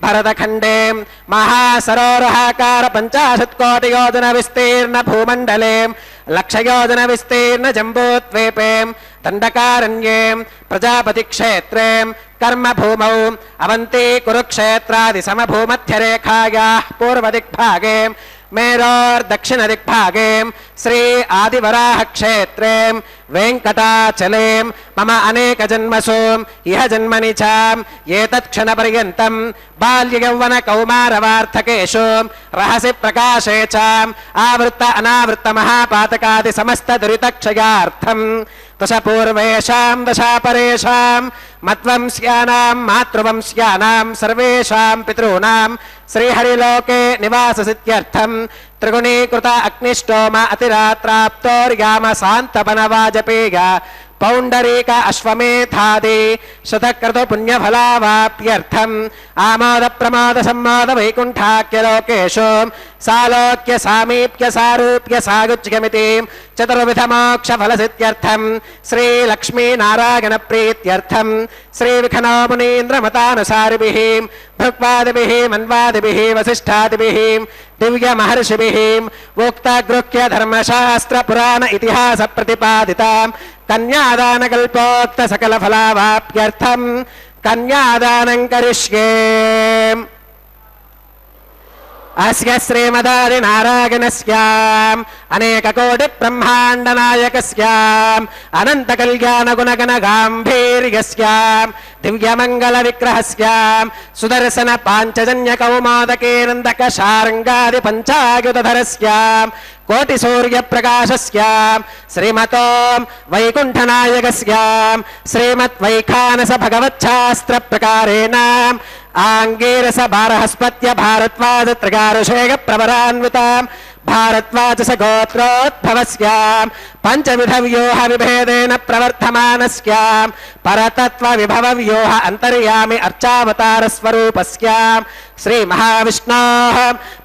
[SPEAKER 2] भरतखण्डे महासरोरहाकार 50 कोटि योजन विस्तीर्ण भूमण्डले लक्षयोजन विस्तीर्ण जम्बूद्वीपे दण्डकारण्ये प्रजापति क्षेत्रे कर्मभूमौ अवन्ती कुरुक्षेत्रादि समभूमध्यरेखायाः पूर्वदिग्भागे मेरोर्दक्षिणदिग्भागे श्री आदिवराह क्षेत्रे वेङ्कटाचले मम अनेक जन्मसु इह जन्मनि च एतत्क्षणपर्यन्तं बाल्ययौवन कौमारवार्थकेषु रहसि प्रकाशे च आवृत्त अनावृत्त महापातकादि समस्त दुरितक्षयार्थं दशपूर्वेषां दशापरेषां मत्वंस्यानां मातृवंस्यानां सर्वेषां पितॄणां श्रीहरिलोके निवाससिद्ध्यर्थं त्रिगुणीकृत अग्निष्टोम अतिरात्राप्तोर्याम शान्तपनवाजपेय पौण्डरीक अश्वमेधादि शतक्रतु पुण्यफलावाप्यर्थम् आमोद प्रमोद सम्मोद वैकुण्ठाख्यलोकेषु सालोक्य सामीप्य सारूप्य सागुच्यमिति चतुर्विध मोक्ष फलसिद्ध्यर्थं श्री लक्ष्मी नारायण प्रीत्यर्थं श्री विखनो मुनीन्द्र मतानुसारिभिः भृक्वादिभिः मन्वादिभिः वसिष्ठादिभिः दिव्य महर्षिभिः उक्तगृह्य धर्मशास्त्र पुराण इतिहास प्रतिपादिता कन्यादानकल्पोक्त सकल फलावाप्यर्थं कन्यादानं करिष्ये अस्य श्रीमदादि नारायणस्याम् अनेक कोटि ब्रह्मांड नायकस्याम् अनंत कल्याण गुणगण गांभीर्यस्याम् दिव्य मंगल विग्रहस्याम् सुदर्शन पांचजन्य कौमादके नंदक शार्ंगादि पंचायुधधरस्याम् कोटि सूर्य प्रकाशस्याम् श्रीमतो वैकुंठनायकस्याम् श्रीमत् वैखानस भगवच्छास्त्र प्रकारेण आंगीरस बारहस्पत्य भारद्वाज त्रिगारुषेग प्रवरान्विताम् भारद्वाज गोत्रोद्भवस्याम् पंचविध व्यूह विभेदेन प्रवर्धमानस्याम् परतत्व विभव व्यूह अंतर्यामि अर्चावतार स्वरूपस्याम् श्री महाविष्णोः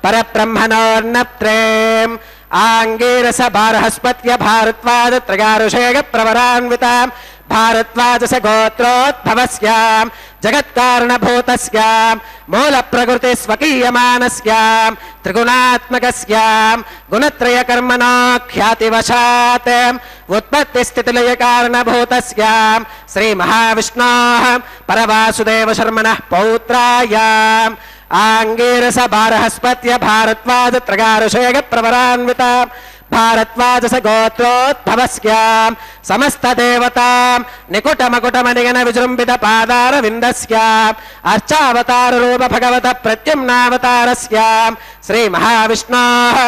[SPEAKER 2] परब्रह्मणोर्नत्रेम् आंगीरस बारहस्पत्य भारद्वाज त्रिगारुषेग प्रवरान्विताम् भारद्वाज गोत्रोद्भवस्याम् जगत्कारणभूतस्याम् मूल प्रकृति स्वकीयमानस्याम् त्रिगुणात्मकस्याम् गुणत्रय कर्मणो ख्यातिवशात् उत्पत्ति स्थिति लय कारणभूतस्याम् श्री महाविष्णोः परवासुदेव शर्मणः पौत्रायाम् आंगीरस बारहस्पत्य भारद्वाज त्रिगारुषेग प्रवरान्विताम् भारद्वाज गोत्रोद्भवस्याम् समस्त देवताम् निकुट मकुटमणिगण विजृम्भित पादार विन्दस्याम् अर्चावतार रूप भगवत प्रत्युम्नावतारस्याम् श्री महाविष्णोः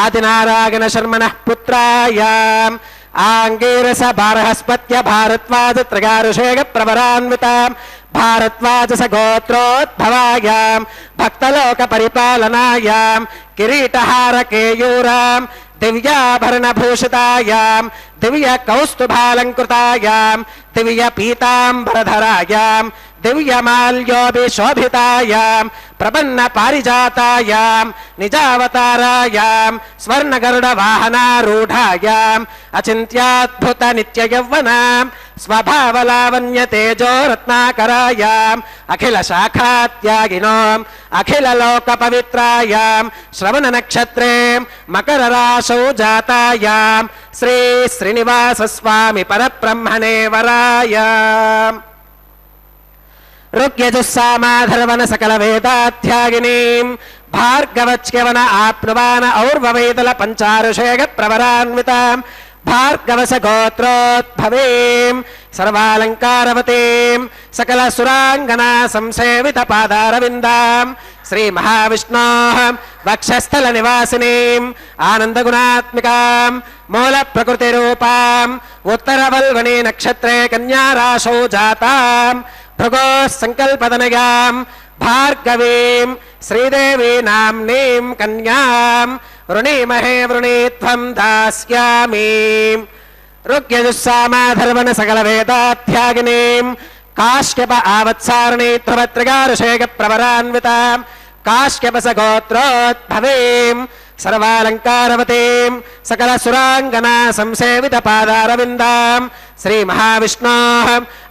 [SPEAKER 2] आदिनारायण शर्मणः पुत्रायाम् आंगीरस बारहस्पत्य भारद्वाज त्रिगारुषेग प्रवरान्विताम् भारद्वाज गोत्रोद्भवायाम् भक्तलोक परिपालनायाम् किरीटहार केयूराम् दिव्याभरण भूषितायाम् दिव्य कौस्तुभालंकृतायाम् दिव्य पीतांबरधरायाम् दिव्यमाल्योऽभिशोभितायां प्रपन्नपारिजातायां निजावतारायां स्वर्णगरुडवाहनारूढायाम् अचिन्त्याद्भुतनित्ययौवनां स्वभावलावण्यतेजो रत्नाकरायाम् अखिलशाखात्यागिनोम् अखिललोकपवित्रायां श्रवणनक्षत्रे मकरराशौ जातायां श्री श्रीनिवासस्वामि परब्रह्मणे वरायाम् ऋग्यजुस्सामाधर्वण सकलवेदाध्यागिनीं भार्गवच्यवन आप्नुवान और्ववेदल पञ्चारुषेग प्रवरान्वितां भार्गवसगोत्रोद्भवीं सर्वालङ्कारवतीं सकलसुराङ्गना संसेवितपादारविन्दां श्रीमहाविष्णोः वक्षस्थलनिवासिनीम् आनन्दगुणात्मिकां मूलप्रकृतिरूपां उत्तरवल्वने नक्षत्रे कन्याराशौ जातां भृगोः सङ्कल्पतनयां भार्गवीं श्रीदेवी नाम्नीं कन्यां वृणीमहे वृणीत्वं दास्यामि ऋग्यजुस्सामाधर्वण सकलवेदाध्यागिनीं काश्यप आवत्सारिणी त्वभद्रगारुषेग प्रवरान्वितां काश्यपसगोत्रोद्भवीं सर्वालङ्कारवतीं सकलसुराङ्गना संसेवितपादारविन्दां श्रीमहाविष्णोः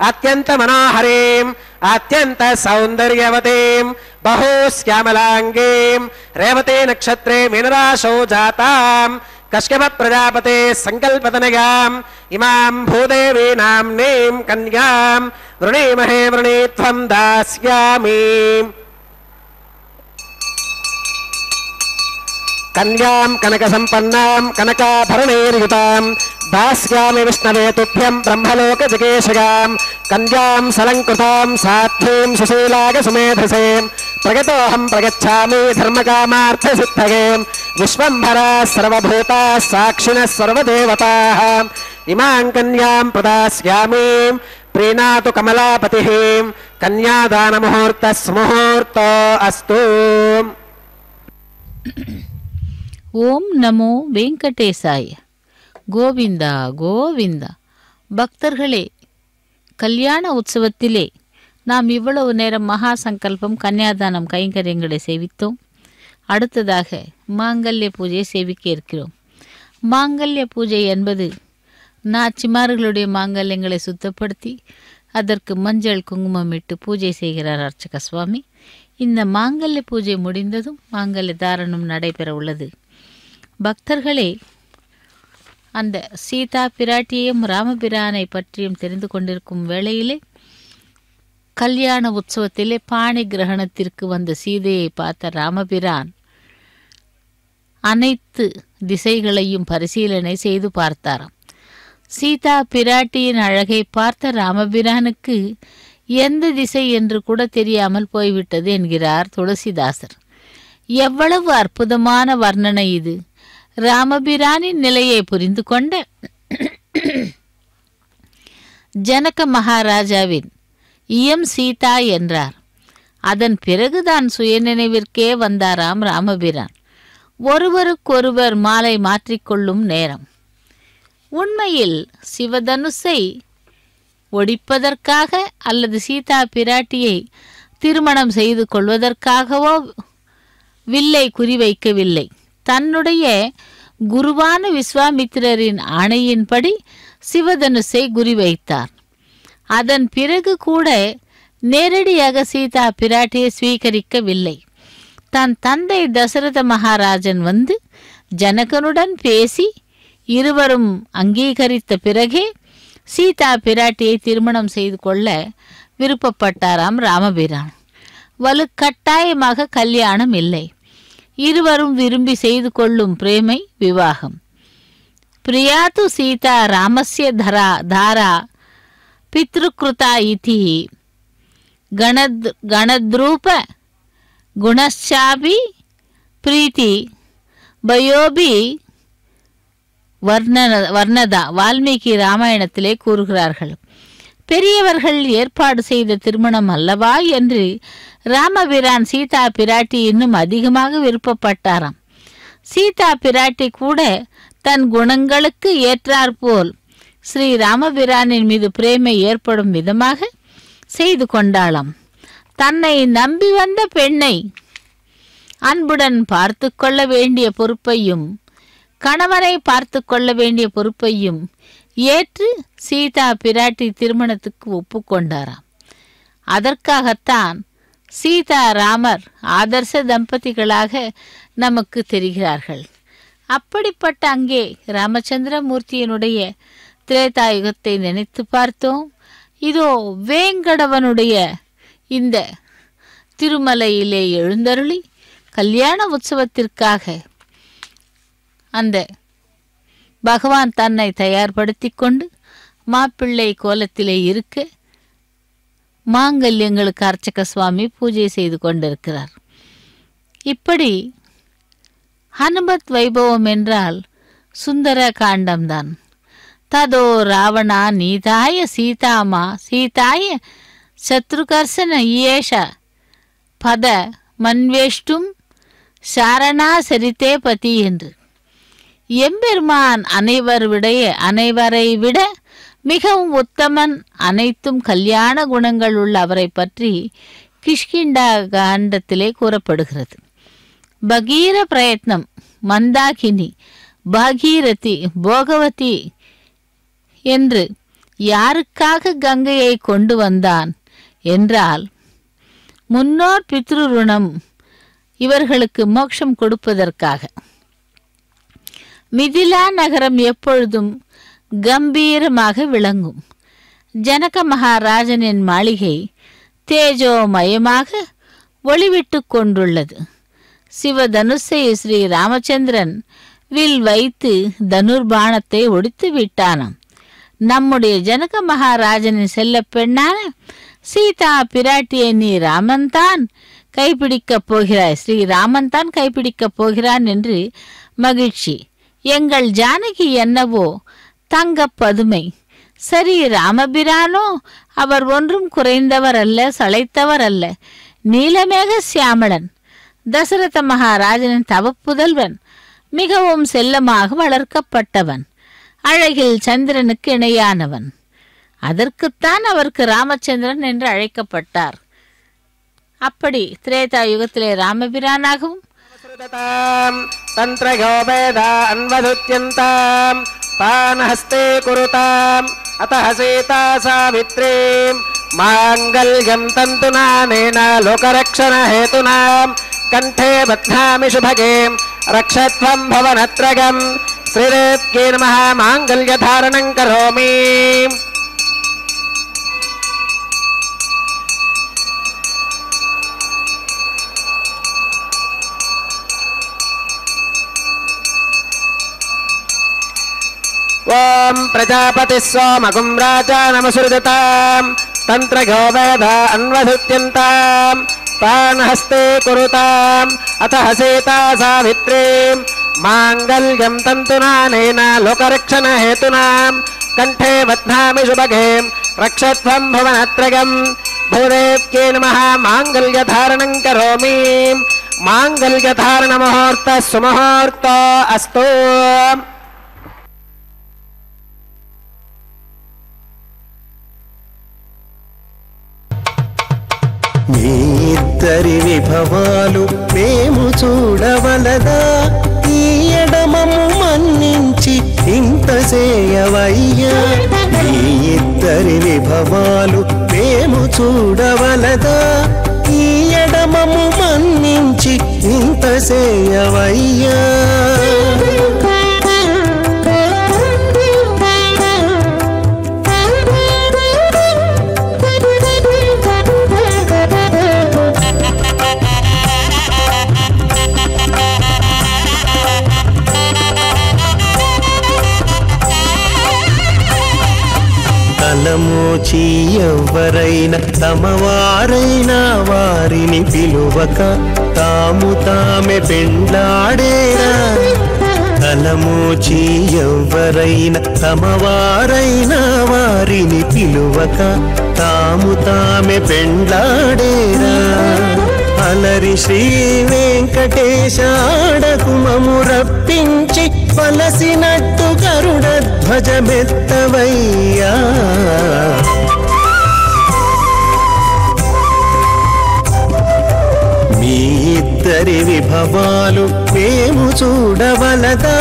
[SPEAKER 2] अत्यन्तमनोहरीं अत्यन्तसौन्दर्यवतीं बहुश्यामलाङ्गीं रेवती नक्षत्रे मीनराशौ जातां कश्यपप्रजापते सङ्कल्पतनयाम् इमां भूदेवी नाम्नीं कन्यां वृणीमहे वृणीत्वं दास्यामि कन्यां कनकसम्पन्नां कनकाभरणैर्युतां दास्यामि विष्णवे तुभ्यं ब्रह्मलोकजिगेशगां कन्यां सलङ्कृतां साध्वीं सुशीलागसुमेधसें प्रगतोऽहं प्रगच्छामि धर्मकामार्थसिद्धये विश्वम्भराः सर्वभूताः साक्षिणः सर्वदेवताः इमां कन्यां प्रदास्यामि प्रीणातु कमलापतिः कन्यादानमुहूर्तः सुमुहूर्तो अस्तु।
[SPEAKER 3] ஓம் நமோ வெங்கடேசாய. கோவிந்தா கோவிந்தா. பக்தர்களே, கல்யாண உற்சவத்திலே நாம் இவ்வளவு நேரம் மகா சங்கல்பம் கன்னியாதானம் கைங்கரியங்களை சேவித்தோம். அடுத்ததாக மாங்கல்ய பூஜையை சேவிக்க இருக்கிறோம். மாங்கல்ய பூஜை என்பது நாச்சிமார்களுடைய மாங்கல்யங்களை சுத்தப்படுத்தி அதற்கு மஞ்சள் குங்குமம் இட்டு பூஜை செய்கிறார் அர்ச்சக சுவாமி. இந்த மாங்கல்ய பூஜை முடிந்ததும் மாங்கல்ய தாரணம் நடைபெற உள்ளது. பக்தர்களே, அந்த சீதா பிராட்டியையும் ராமபிரானை பற்றியும் தெரிந்து கொண்டிருக்கும் வேளையிலே கல்யாண உற்சவத்திலே பாணி கிரகணத்திற்கு வந்த சீதையை பார்த்த ராமபிரான் அனைத்து திசைகளையும் பரிசீலனை செய்து பார்த்தாராம். சீதா பிராட்டியின் அழகை பார்த்த ராமபிரானுக்கு எந்த திசை என்று கூட தெரியாமல் போய்விட்டது என்கிறார் துளசிதாசர். எவ்வளவு அற்புதமான வர்ணனை இது! ராமபிரானின் நிலையை புரிந்து கொண்ட ஜனக மகாராஜாவின் இயம் சீதா என்றார். அதன் பிறகுதான் சுயநினைவிற்கே வந்தாராம் ராமபிரான். ஒருவருக்கொருவர் மாலை மாற்றிக்கொள்ளும் நேரம். உண்மையில் சிவதனுசை ஒடிப்பதற்காக அல்லது சீதா பிராட்டியை திருமணம் செய்து கொள்வதற்காகவோ வில்லை குறிவைக்கவில்லை. தன்னுடைய குருவான விஸ்வாமித்திரரின் ஆணையின்படி சிவதனுசை குறிவைத்தார். அதன் பிறகு கூட நேரடியாக சீதா பிராட்டியை ஸ்வீகரிக்கவில்லை. தன் தந்தை தசரத மகாராஜன் வந்து ஜனகனுடன் பேசி இருவரும் அங்கீகரித்த பிறகே சீதா பிராட்டியை திருமணம் செய்து கொள்ள விருப்பப்பட்டாராம் ராமபிரான். வலுக்கட்டாயமாக கல்யாணம் இல்லை. இருவரும் விரும்பி செய்து கொள்ளும் பிரேமை விவாகம். பிரியாது சீதா ராமஸ்ய தாரா பித்ருக்ருதா இதி கணத்ரூப குணச்சாபி பிரீத்தி பயோபி வர்ணதா வால்மீகி ராமாயணத்திலே கூறுகிறார்கள். பெரியவர்கள் ஏற்பாடு செய்த திருமணம் அல்லவா என்று ராமபிரான் சீதா பிராட்டி இன்னும் அதிகமாக விருப்பப்பட்டாராம். சீதா பிராட்டி கூட தன் குணங்களுக்கு ஏற்றாற்போல் ஸ்ரீ ராமபிரானின் மீது பிரேமை ஏற்படும் விதமாக செய்து கொண்டாளாம். தன்னை நம்பி வந்த பெண்ணை அன்புடன் பார்த்து கொள்ள வேண்டிய பொறுப்பையும் கணவனை பார்த்து கொள்ள வேண்டிய பொறுப்பையும் ஏற்று சீதா பிராட்டி திருமணத்துக்கு ஒப்புக்கொண்டாராம். அதற்காகத்தான் சீதா ராமர் ஆதர்ச தம்பதிகளாக நமக்கு தெரிகிறார்கள். அப்படிப்பட்ட அங்கே ராமச்சந்திரமூர்த்தியினுடைய திரேதாயுகத்தை நினைத்து பார்த்தோம். இதோ வேங்கடவனுடைய இந்த திருமலையிலே எழுந்தருளி கல்யாண உற்சவத்திற்காக அந்த பகவான் தன்னை தயார்படுத்தி கொண்டு மாப்பிள்ளை கோலத்திலே இருக்க மாங்கல்யங்களுக்கு அர்ச்சக சுவாமி பூஜை செய்து கொண்டிருக்கிறார். இப்படி ஹனுமத் வைபவம் என்றால் சுந்தர காண்டம்தான். ததோ ராவணா நீதாய சீதாமா சீதாய சத்ருகர்சன இயேஷ பத மன்வேஷ்டும் சாரணா சரித்தே பதி என்று எம்பெருமான் அனைவரை விட மிகவும் உத்தமன், அனைத்தும் கல்யாண குணங்கள் உள்ள அவரை பற்றி கிஷ்கிண்டா காண்டத்திலே கூறப்படுகிறது. பகீர பிரயத்னம், மந்தாகினி, பாகீரதி, போகவதி என்று யாருக்காக கங்கையை கொண்டு வந்தான் என்றால் முன்னோர் பித்ருருணம் இவர்களுக்கு மோட்சம் கொடுப்பதற்காக. மிதிலா நகரம் எப்பொழுதும் கம்பீரமாக விளங்கும். ஜனக மகாராஜனின் மாளிகை தேஜோமயமாக ஒளிவிட்டு கொண்டுள்ளது. சிவதனுசை ஸ்ரீ ராமச்சந்திரன் வில் வைத்து தனுர்பாணத்தை ஒடித்து விட்டானாம். நம்முடைய ஜனக மகாராஜனின் செல்ல பெண்ணான சீதா பிராட்டியை நீ ராமன்தான் கைப்பிடிக்கப் போகிறாய், ஸ்ரீராமன் தான் கைப்பிடிக்கப் போகிறான் என்று மகிழ்ச்சி. எங்கள் ஜானகி என்னவோ தங்க பதுமை, சரி ராமபிரானோ அவர் ஒன்றும் குறைந்தவர் அல்ல, சளைத்தவர் அல்ல, நீலமேக சியாமளன், தசரத மகாராஜனின் தவப்புதல்வன், மிகவும் செல்லமாக வளர்க்கப்பட்டவன், அழகில் சந்திரனுக்கு இணையானவன். அதற்குத்தான் அவருக்கு ராமச்சந்திரன் என்று அழைக்கப்பட்டார். அப்படி திரேதா யுகத்திலே ராமபிரானாகவும்
[SPEAKER 2] தந்திரயோபேதான்வதுத்யந்தாம் பானஹஸ்தே குருதாம் அத்தஹ சீதா சாவித்ரீம் மாங்கல்யம் தந்துநானேன லோகரக்ஷண ஹேதுனாம் கண்டே பத்னாமி சுபகேம் ரக்ஷத்வம் பவனத்ரகம் ஸ்ரீரேத்கே நமः மாங்கல்யதாரணம் கரோமி. ஓம் பிரஜாபதி சோமகும் ராஜா நமசுருஜதாம் தந்திரகோ வேத அன்வதுத்யந்தாம் பானஹஸ்தே குருதாம் அத்தஹ சீதா சாவித்ரீம் மாங்கல்யம் தந்துநானேன லோகரக்ஷண ஹேதுனாம் கண்டே பத்னாமி சுபகேம் ரக்ஷத்வம் புவனத்ரயம் பூதேவ்யே நமः மாங்கல்யதாரணம் கரோமி. மாங்கல்யதாரண முகூர்த்த சுமுகூர்த்தோ அஸ்து.
[SPEAKER 4] మీ ఇద్దరి విభవాలు మేము చూడవలదా, ఈ ఎడమము మన్నించి ఇంత చేయవయ్యా. మీ ఇద్దరి విభవాలు మేము చూడవలదా, ఈ ఎడమము మన్నించి ఇంత చేయవయ్యా. తలమోచి ఎవ్వరైనా తమవారైనా వారిని పిలువక తాము తామే పెండ్లాడేరా. తలమోచి ఎవ్వరైనా తమవారైనా వారిని పిలువక తాము తామే పెండ్లాడేరా. అలరి శ్రీ వెంకటేశ ఆడకుమము రప్పించి పలసినట్టు గరుడ ధ్వజమెత్తవయ్యా. విభవాలు మేము చూడవలదా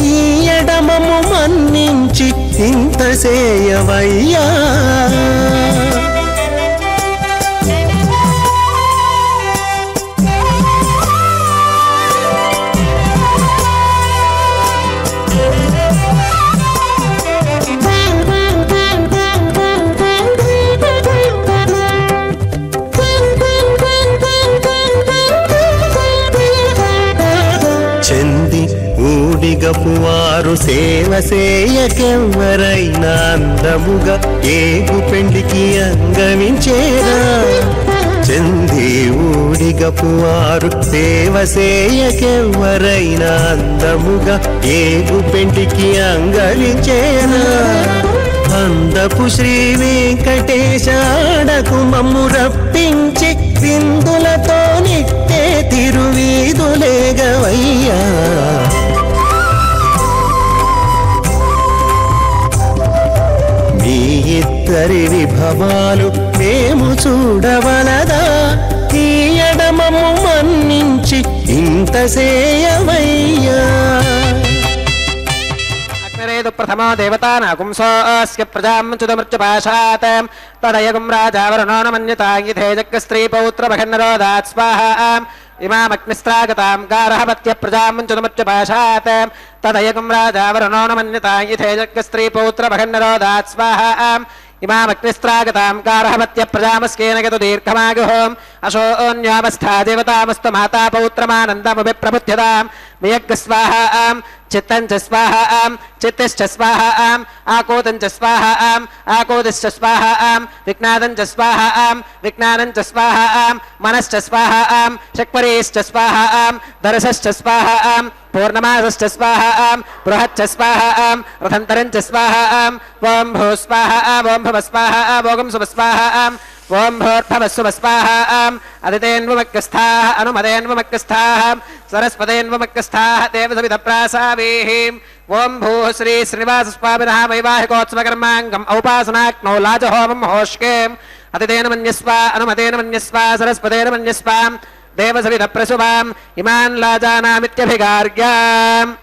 [SPEAKER 4] ఈ ఎడమము మన్నించి ఇంత సేయవయ్యా ఊడిగపువారు సేవ సేయకెవ్వరైనా అందముగా ఏగు పెండికి అంగమించేరా చంది ఊడిగపువారు సేవ సేయకెవ్వరైనా అందముగా ఏగు పెండికి అంగలించేరా అందపు శ్రీ వెంకటేశాడకు మమ్ము రప్పించి విందులతో నిట్టే తిరువీధులేగవయ్యా మీ ఇద్దరి విభవాలు మేము చూడవలదా ఈ ఎడమము మన్నించి ఇంత సేయవయ్యా
[SPEAKER 2] ప్రథమో దేవతానాగుంసోస్య ప్రజాం చుదమృత్యుపాశాత్ తదయగుం రాజావరుణో నమన్యతాంగిధే జగ్స్త్రీ పౌత్రమఖన్నరోదాత్ స్వాహా ఇమామగ్నిస్త్రాగతాం గారహపత్య ప్రజాం చుదమృత్యుపాశాత్ తదయగుం రాజావరుణో నమన్యతాంగిధే జగ్స్త్రీ పౌత్రమఖన్నరోదాత్ స్వాహా ఇమామగ్నిస్త్రాగతాం గారహపత్య ప్రజామస్కేన గతు దీర్ఘమాగుహోం అశోన్యామస్థా దేవతామస్తు మాతా పౌత్రమానందముభిప్రబుధ్యతాం వియగ్గ స్వాహాం చిత్తం చ స్వాహాం చిత్తిశ్చ స్వాహాం ఆకోదం చ స్వాహాం ఆకోదిశ్చ స్వాహాం విజ్ఞానం చ స్వాహాం విజ్ఞానం చ స్వాహాం మనశ్చ స్వాహాం చక్వరేశ్చ స్వాహాం దరసశ్చ స్వాహాం పూర్ణమాసశ్చ స్వాహాం బృహచ్చ స్వాహాం రథంతరం చ స్వాహాం ఓం భూ స్వాహాం ఓం భవ స్వాహాం ఓం శుభ స్వాహాం ఓం భూర్భవస్సువ స్వాహాం అదితేన్వమక్కస్థాః అనుమదేన్వమక్కస్థాః సరస్వతేన్వమక్కస్థాః దేవసవిధప్రాసావేః ఓం భూః శ్రీ శ్రీనివాస స్వామినః వైవాహికోత్సవకర్మాంగం ఔపాసనాగ్నౌ లాజహోమం హోష్కేం అదితేన మన్యస్వ అనుమతేన మన్యస్వ సరస్వతేన మన్యస్వ దేవసవిధప్రసువాం ఇమాన్ లాజానామిత్యభిగార్గ్యాం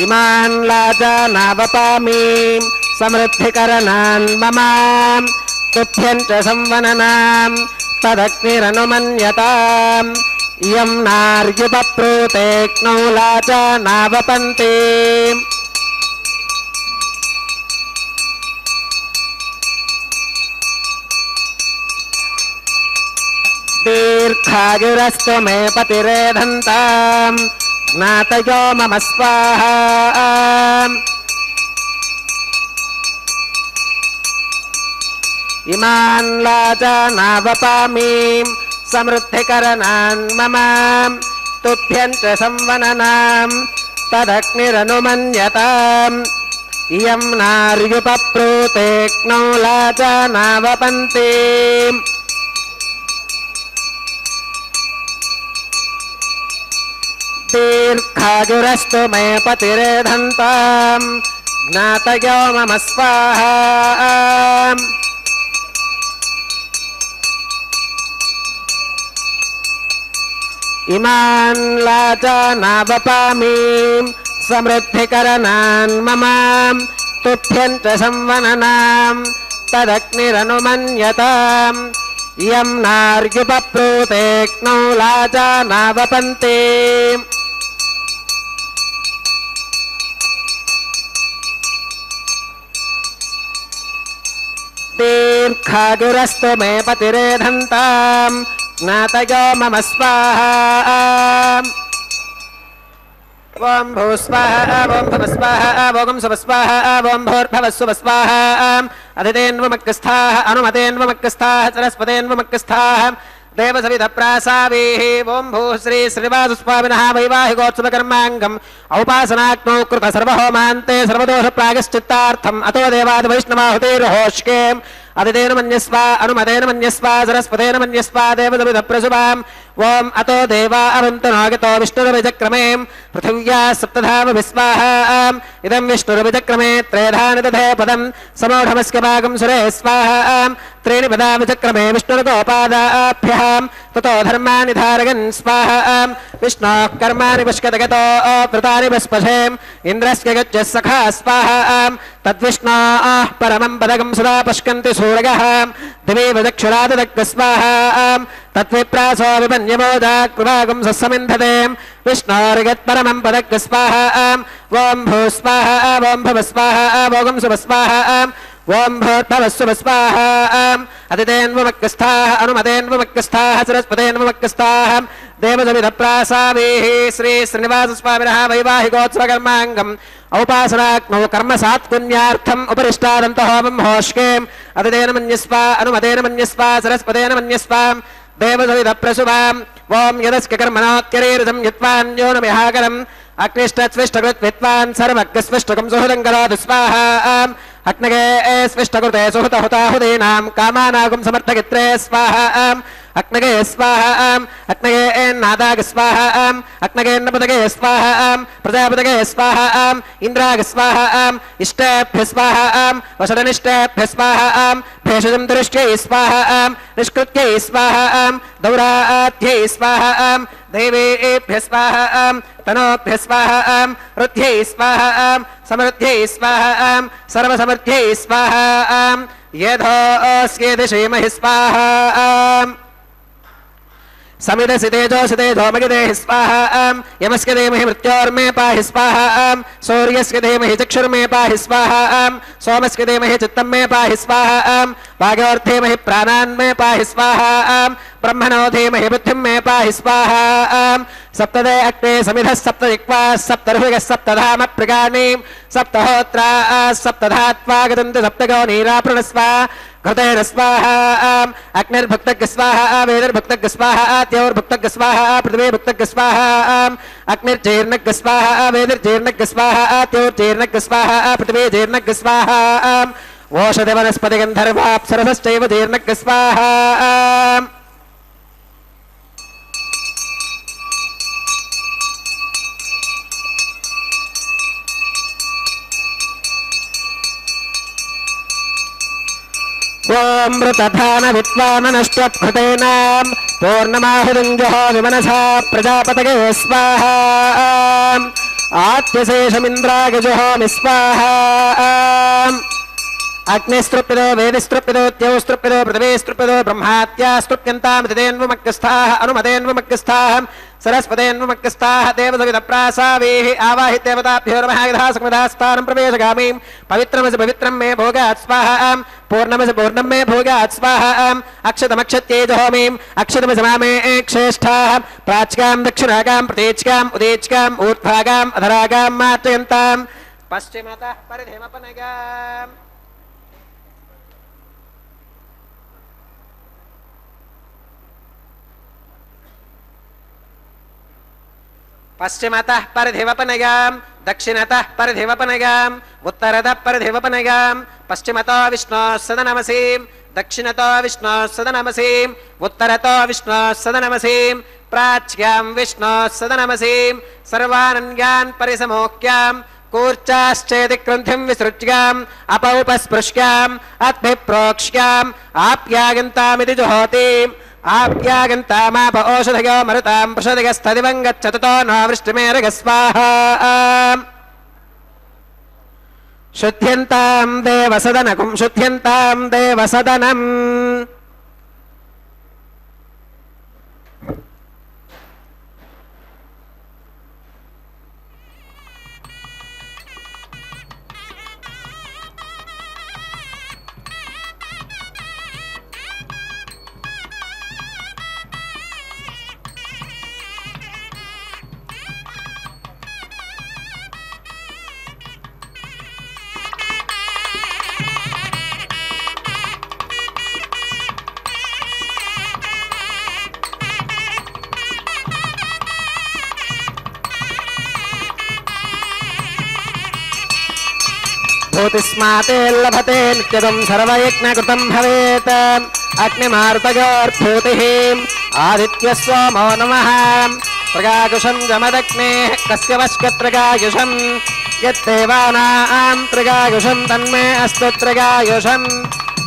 [SPEAKER 2] ఇమాన్ లాజానావపామీం సమృద్ధికరణాన్ మమాం తుభ్యం చ సంవననాం తదగ్నిరనుమన్యతాం ఇయం నార్యుపప్రూతేక్నౌ లాజానావపంతి దీర్ఘాయురస్తు మే పతిరేధంతాం జ్ఞాతయో మమ స్వాహా ఇమాన్ లాజానావపామీం సమృద్ధికరణాన్ మమాం తుభ్యం చ సంవననాం తదగ్నిరనుమన్యతాం ఇయం నార్యుపప్రూతేక్నౌ లాజానావపంతి దీర్ఘాయురస్తు మే పతిరేధంతాం జ్ఞాతయో మమ స్వాహా ఇమాన్ లాజానావపామీం సమృద్ధికరణాన్ మమాం తుభ్యం చ సంవననాం తదగ్నిరనుమన్యతాం ఇయం నార్యుపప్రూతేక్నౌ లాజానావపంతి దీర్ఘాయురస్తు మే పతిరేధంతాం జ్ఞాతయో మమ స్వాహా ఓం భూ స్వాహా ఓం భవ స్వాహా ఓం శుభ స్వాహా ఓం భూర్భవస్సువ స్వాహా అదితేన్వమక్కస్థాః అనుమతేన్వమక్కస్థాః సరస్వతేన్వమక్కస్థాః దేవసవిధప్రాసావేః ఓం భూ శ్రీ శ్రీనివాస స్వామినః వైవాహికోత్సవకర్మాంగం ఔపాసనాగ్నౌ కృత సర్వహోమాంతే సర్వదోష ప్రాయశ్చిత్తార్థం అతో దేవాది వైష్ణవాహుతేర్హోష్కేం అదితేన మన్యస్వ అనుమతేన మన్యస్వ సరస్వతేన మన్యస్వ దేవదమిద ప్రసుభాం ఓం అతో దేవా అవంతనాగతో విష్ణురవిచక్రమే పృథివ్యా సప్తధామ విస్వాహాం ఇదం విష్ణురవిచక్రమే త్రేధాని దధే పదం సమూఢమస్య భాగం సురే స్వాహాం త్రీణి పదా విచక్రమే విష్ణురుగోపాదాభ్యాం తతో ధర్మాని ధారయన్ స్వాహాం విష్ణోః కర్మాణి పుష్కతగతో వృతాని పుష్పశేం ఇంద్రస్య గచ్చ సఖా స్వాహాం తద్విష్ణోః పరమం పదకం సదా పశ్యంతి సూరగః దివే వదక్షురాదదగ్గ స్వాహాం తద్విప్రాసో విమన్యమోదా కృపాగం సస్సమింధతే విష్ణోర్గత్పరమం పదగ్గ స్వాహాం ఓం భూ స్వాహా ఓం భవ స్వాహా ఓం శుభ స్వాహా ఓం భూర్భవస్సుభ స్వాహాం అదితేన్వమక్కస్థాః అనుమతేన్వమక్కస్థాః సరస్వతేన్వమక్కస్థాః దేవసవిధ ప్రాసావేః శ్రీ శ్రీనివాస స్వామినః వైవాహికోత్సవకర్మాంగం ఔపాసనాగ్నౌ కర్మ సాత్పుణ్యార్థం ఉపరిష్టాదంత హోమం హోష్కేం అదితేన మన్యస్వ అనుమతేన మన్యస్వ సరస్వతేన మన్యస్వ దేవసవిధ ప్రసుభాం ఓం యదస్య కర్మణోత్యరీరసం యత్వాన్యోనమిహాకరం అగ్నిష్టస్విష్టకృత్ విద్వాన్ సర్వజ్ఞస్విష్టకం సుహృదం కరోతు స్వాహాం అగ్నగే స్విష్టకృతే సుహృత హుతాహుదీనాం కామానాగం సమర్థగిత్రే స్వాహాం అగ్నగే స్వాహాం అగ్నగే నాదాగ స్వాహాం అగ్నగేన్నపదగే స్వాహాం ప్రజాపదగే స్వాహాం ఇంద్రాగ స్వాహాం ఇష్టేభ్య స్వాహాం వషడనిష్టేభ్య స్వాహాం భేషజం దృష్ట్యై స్వాహాం నిష్కృత్యై స్వాహాం దౌరాధ్యై స్వాహాం దేవేభ్య స్వాహాం తనోభ్య స్వాహాం రుద్ధ్యై స్వాహాం సమృద్ధ్యై స్వాహాం సర్వసమర్థ్యై స్వాహాం యథోస్యేది శ్రీమహి స్వాహాం समिदसि तेजोसि तेजोमगिदेः स्वाहां यमस्य धीमहि मृत्योर्मे पाहि स्वाहां सूर्यस्य धीमहि चक्षुर्मे पाहि स्वाहां सोमस्य धीमहि चित्तं मे पाहि स्वाहां वागोर्धीमहि प्राणान् मे पाहि स्वाहां ब्रह्मणो धीमहि बुद्धिं मे पाहि स्वाहां सप्तदे अग्ने समिधः सप्तदिक्पाः सप्तर्षिगः सप्तधाम प्रगाणीं सप्तहोत्राः सप्तधात्वा गतन्ति सप्तगो नीराप्रणस्व घृतेन स्वाहां अग्निर्भक्तज्ञ स्वाहा वेदिर्भक्तज्ञ स्वाहा द्यौर्भक्तज्ञ स्वाहा पृथिवीभक्तज्ञ स्वाहां अग्निर्जीर्णज्ञ स्वाहा वेदिर्जीर्णज्ञ स्वाहा द्यौर्जीर्णज्ञ स्वाहा पृथिवीजीर्णज्ञ स्वाहां ओषधिवनस्पतिगन्धर्वाप्सरसश्चैव जीर्णज्ञ स्वाहां ఓం మృతధాన విద్వాననష్టభృతేనాం పూర్ణమాహురింజహో విమనసా ప్రజాపతగే స్వాహా ఆత్యశేషమింద్రాగజహోమి స్వాహా అగ్నిస్తృప్యదో వేదిస్తృప్యదో ద్యౌస్తృప్యదో పృథివీస్తృప్యదో బ్రహ్మాత్యాస్తృప్యంతామితేన్వమగ్రస్థాః అనుమతేన్వమగ్రస్థాః सरस्वतेन्वमग्रस्थाः देवसविधप्रासावेः आवाहि देवताभ्यो नमः यथा संविधास्थानं प्रवेशगामीं पवित्रमसि पवित्रं मे भोगात् स्वाहां पूर्णमसि पूर्णं मे भोगात् स्वाहां अक्षतमक्षत्येजहोमीं अक्षतमसि मामे श्रेष्ठाः प्राच्यां दक्षिणागां प्रतीच्याम् उदीच्याम् ऊर्ध्वागाम् अधरागां मार्जयन्तां पश्चिमतः परिधिमपनगाम् पश्चिमतः परिधिवपनगां दक्षिणतः परिधिवपनगां उत्तरतः परिधिवपनगां पश्चिमतो विष्णोः सदनमसीं दक्षिणतो विष्णोः सदनमसीं उत्तरतो विष्णोः सदनमसीं प्राच्यां विष्णोः सदनमसीं सर्वानन्यान् परिसमोक्यां कूर्चाश्चेति ग्रन्थिं विसृज्याम् अपौपस्पृश्याम् अद्भिप्रोक्ष्याम् आप्यागन्तामिति जुहोतिम् आप्यागन्तामाप ओषधयो मरुतां प्रषदिगस्थदिवं गच्छतो नो वृष्टिमेरग स्वाहा शुद्ध्यन्तां देवसदनकुं शुद्ध्यन्तां देवसदनम् भूतिस्माते लभते नित्यदं सर्वयज्ञकृतं भवेत् अग्निमारुतयोर्भूतिः आदित्यस्वमो नमः प्रगायुषं जमदग्नेः कस्य वश्यत्रगायुषं यद्देवानां त्रिगायुषं तन्मे अस्तु त्रिगायुषं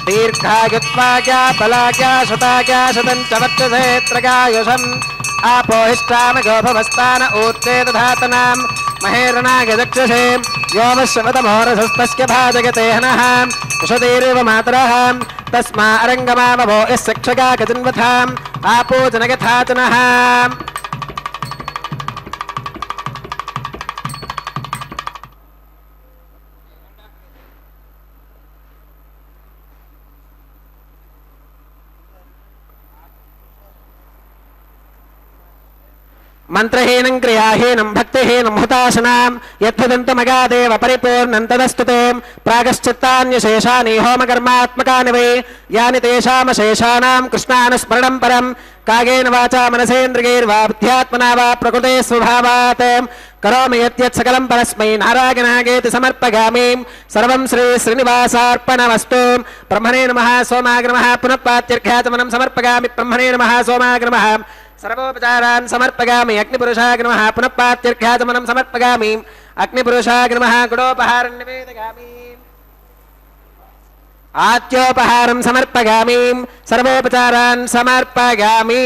[SPEAKER 2] दीर्घायुत्वाज्ञा बलाज्ञा शताज्ञा शतं च वर्चसे त्रिगायुषम् आपोहिष्टामगो भवस्तान ऊर्जे दधातनां महेरणागदक्षसे यो वश्यवतमोरसस्तस्य भाजगते हनः कुशतीरेव मातरः तस्मा अरङ्गमावभो यस्य क्षगा गजन्वथाम् आपूजनगथातनः मंत्रहीनं क्रियाहीनं भक्तिहीनं हुताशनां यद्वदन्तमगादेव परिपूर्णं तदस्तुते प्रागश्चित्तान्यशेषानि होमकर्मात्मकानि वै यानि तेषामशेषाणां कृष्णानुस्मरणं परं कायेन वाचा मनसेन्द्रियैर्वा बुद्ध्यात्मना वा प्रकृते स्वभावात् करोमि यत् सकलं परस्मै नारायणागेति समर्पयामि सर्वं श्री श्रीनिवासार्पणमस्तु ब्रह्मणे नमः सोमाय नमः पुनः पात्यर्घ्याचमनं समर्पयामि ब्रह्मणे नमः सोमाय नमः सर्वोपचारान् समर्पयामि अग्निपुरुषाय नमः पुनः पात्यर्घ्याचमनं समर्पयामि अग्निपुरुषाय नमः गुडोपहारं निवेदयामि आत्योपहारं समर्पयामि सर्वोपचारान् समर्पयामि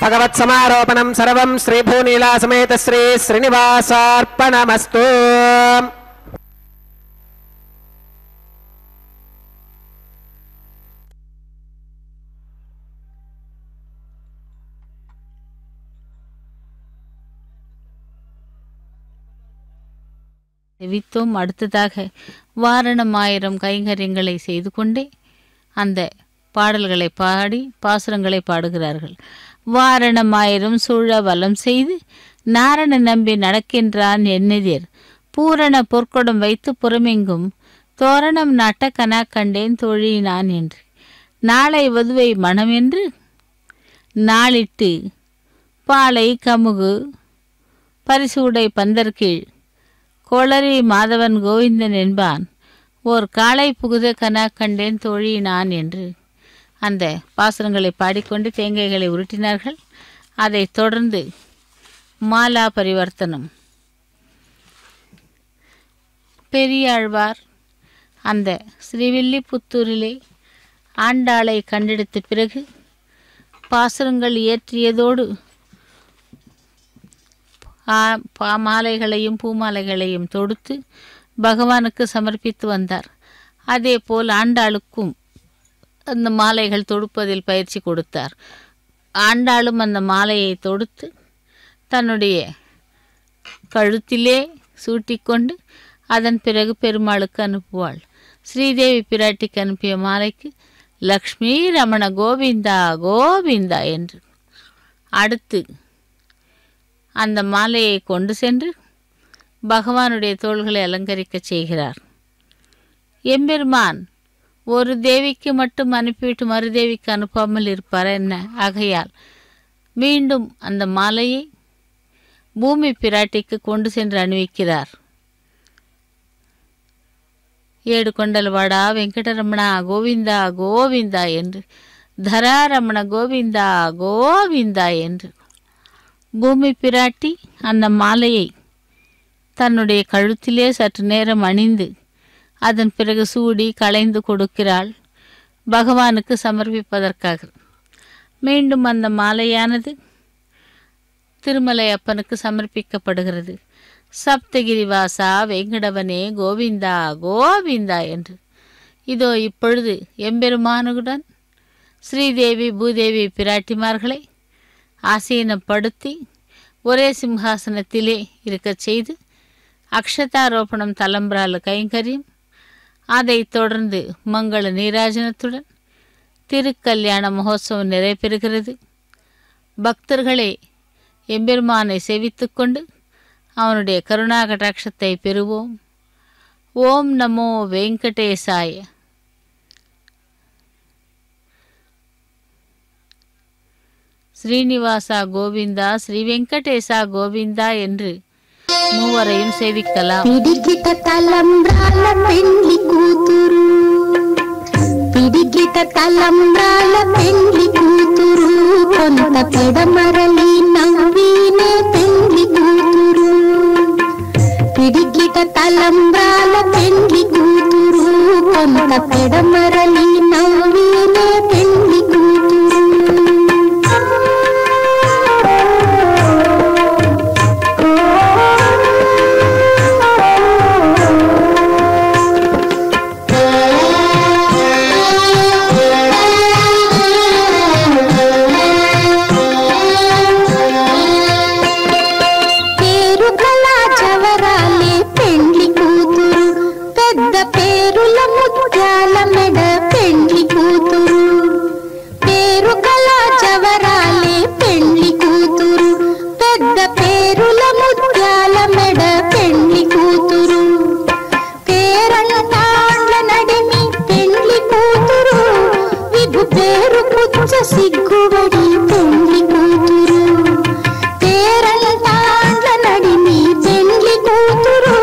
[SPEAKER 2] भगवत् समारोपणं सर्वं श्री भूनीला समेत श्री श्रीनिवासार्पणमस्तु
[SPEAKER 3] வித்தோம். அடுத்ததாக வாரணம் ஆயிரம் கைங்கரியங்களை செய்து கொண்டே அந்த பாடல்களை பாடி பாசுரங்களை பாடுகிறார்கள். வாரணம் ஆயிரம் சூழ வலம் செய்து நாரண நம்பி நடக்கின்றான் என்னெதிர் பூரண பொற்கொடம் வைத்து புறமெங்கும் தோரணம் நாட்ட கனா கண்டேன் தோழினான் என்று நாளை வதுவை மனம் என்று நாளிட்டு பாலை கமுகு பரிசூடை பந்தர்கீழ் கோளரி மாதவன் கோவிந்தன் என்பான் ஓர் காளை புகுத கனா கண்டேன் தோழினான் என்று அந்த பாசுரங்களை பாடிக்கொண்டு தேங்காய்களை உருட்டினார்கள். அதைத் தொடர்ந்து மாலா பரிவர்த்தனம். பெரியாழ்வார் அந்த ஸ்ரீவில்லிபுத்தூரிலே ஆண்டாளை கண்டெடுத்த பிறகு பாசுரங்கள் இயற்றியதோடு மாலைகளையும் பூமாலைகளையும் தொடுத்து பகவானுக்கு சமர்ப்பித்து வந்தார். அதே போல் ஆண்டாளுக்கும் அந்த மாலைகள் தொடுப்பதில் பயிற்சி கொடுத்தார். ஆண்டாளும் அந்த மாலையை தொடுத்து தன்னுடைய கழுத்திலே சூட்டிக்கொண்டு அதன் பிறகு பெருமாளுக்கு அனுப்புவாள். ஸ்ரீதேவி பிராட்டிக்கு அனுப்பிய மாலைக்கு லக்ஷ்மி ரமண கோவிந்தா கோவிந்தா என்று அடுத்து அந்த மாலையை கொண்டு சென்று பகவானுடைய தோள்களை அலங்கரிக்க செய்கிறார். எம்பெருமான் ஒரு தேவிக்கு மட்டும் அனுப்பிவிட்டு மறுதேவிக்கு அனுப்பாமல் இருப்பார் என்ன? ஆகையால் மீண்டும் அந்த மாலையை பூமி பிராட்டிக்கு கொண்டு சென்று அணிவிக்கிறார். ஏடு கொண்டல்வாடா வெங்கடரமணா கோவிந்தா கோவிந்தா என்று தராரமண கோவிந்தா கோவிந்தா என்று பூமி பிராட்டி அந்த மாலையை தன்னுடைய கழுத்திலே சற்று நேரம் அணிந்து அதன் பிறகு சூடி களைந்து கொடுக்கிறாள் பகவானுக்கு சமர்ப்பிப்பதற்காக. மீண்டும் அந்த மாலையானது திருமலை அப்பனுக்கு சமர்ப்பிக்கப்படுகிறது. சப்தகிரி வாசா வெங்கடவனே கோவிந்தா கோவிந்தா என்று. இதோ இப்பொழுது எம்பெருமானுடன் ஸ்ரீதேவி பூதேவி பிராட்டிமார்களை ஆசீனப்படுத்தி ஒரே சிம்ஹாசனத்திலே இருக்கச் செய்து அக்ஷதாரோபணம் தலம்பிரால கைங்கரியம், அதைத் தொடர்ந்து மங்கள நீராஜனத்துடன் திருக்கல்யாண மகோத்சவம் நிறைவேறுகிறது. பக்தர்களே, எம்பெருமானை சேவித்துக்கொண்டு அவனுடைய கருணா கடாட்சத்தை பெறுவோம். ஓம் நமோ வெங்கடேசாய. ஸ்ரீனிவாசா கோவிந்தா, ஸ்ரீ வெங்கடேசா கோவிந்தா என்று மூவரையும் சேவிக்கலாம்.
[SPEAKER 5] పిడికిట తలంబ్రాల పెండ్లి కూతురు, పిడికిట తలంబ్రాల పెండ్లి కూతురు, కొంత పెడమరలి నవ్వినే పెండ్లి కూతురు. పిడికిట తలంబ్రాల పెండ్లి కూతురు, కొంత పెడమరలి నవ్వినే పెండ్లి కూతురు. సిగ్గుబడి పెండ్లి కూతురు, పేరంటాండ్ల నడిమి పెండ్లి కూతురు,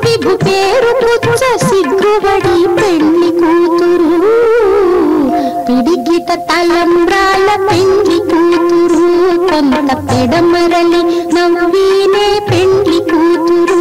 [SPEAKER 5] విభు పేరు పుచ్చ సిగ్గుబడి పెండ్లి కూతురు. పిడిగిట తలంబ్రాల పెండ్లి కూతురు, కొంత పెడమరలి నవ్వినే పెండ్లి కూతురు.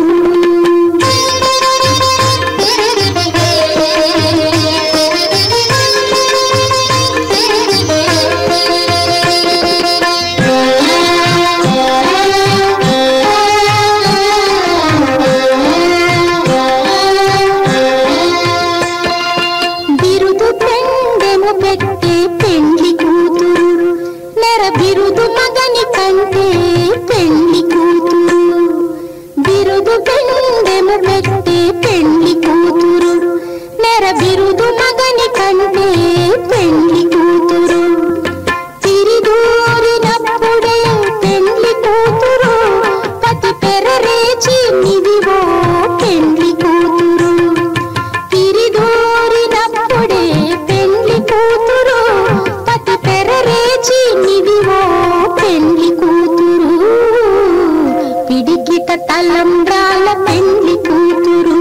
[SPEAKER 5] తలంబ్రాల పెండ్లి కూతురు,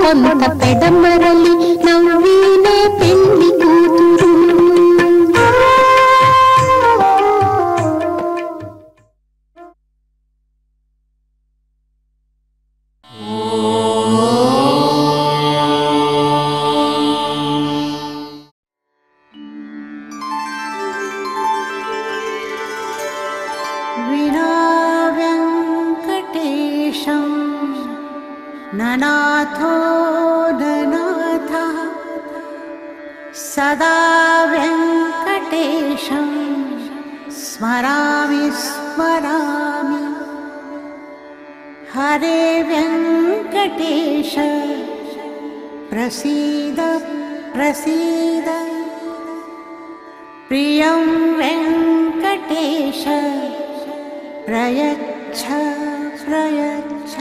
[SPEAKER 5] కొంత పెడమరలి నవ్వినే పెండ్లి కూతురు.
[SPEAKER 6] ననాథో ననాథ సదా వెంకటేశం స్మరామి స్మరామి. హరే వెంకటేశ ప్రసీద ప్రసీద. ప్రియం వెంకటేశ ప్రయచ్ఛ ప్రయచ్ఛ.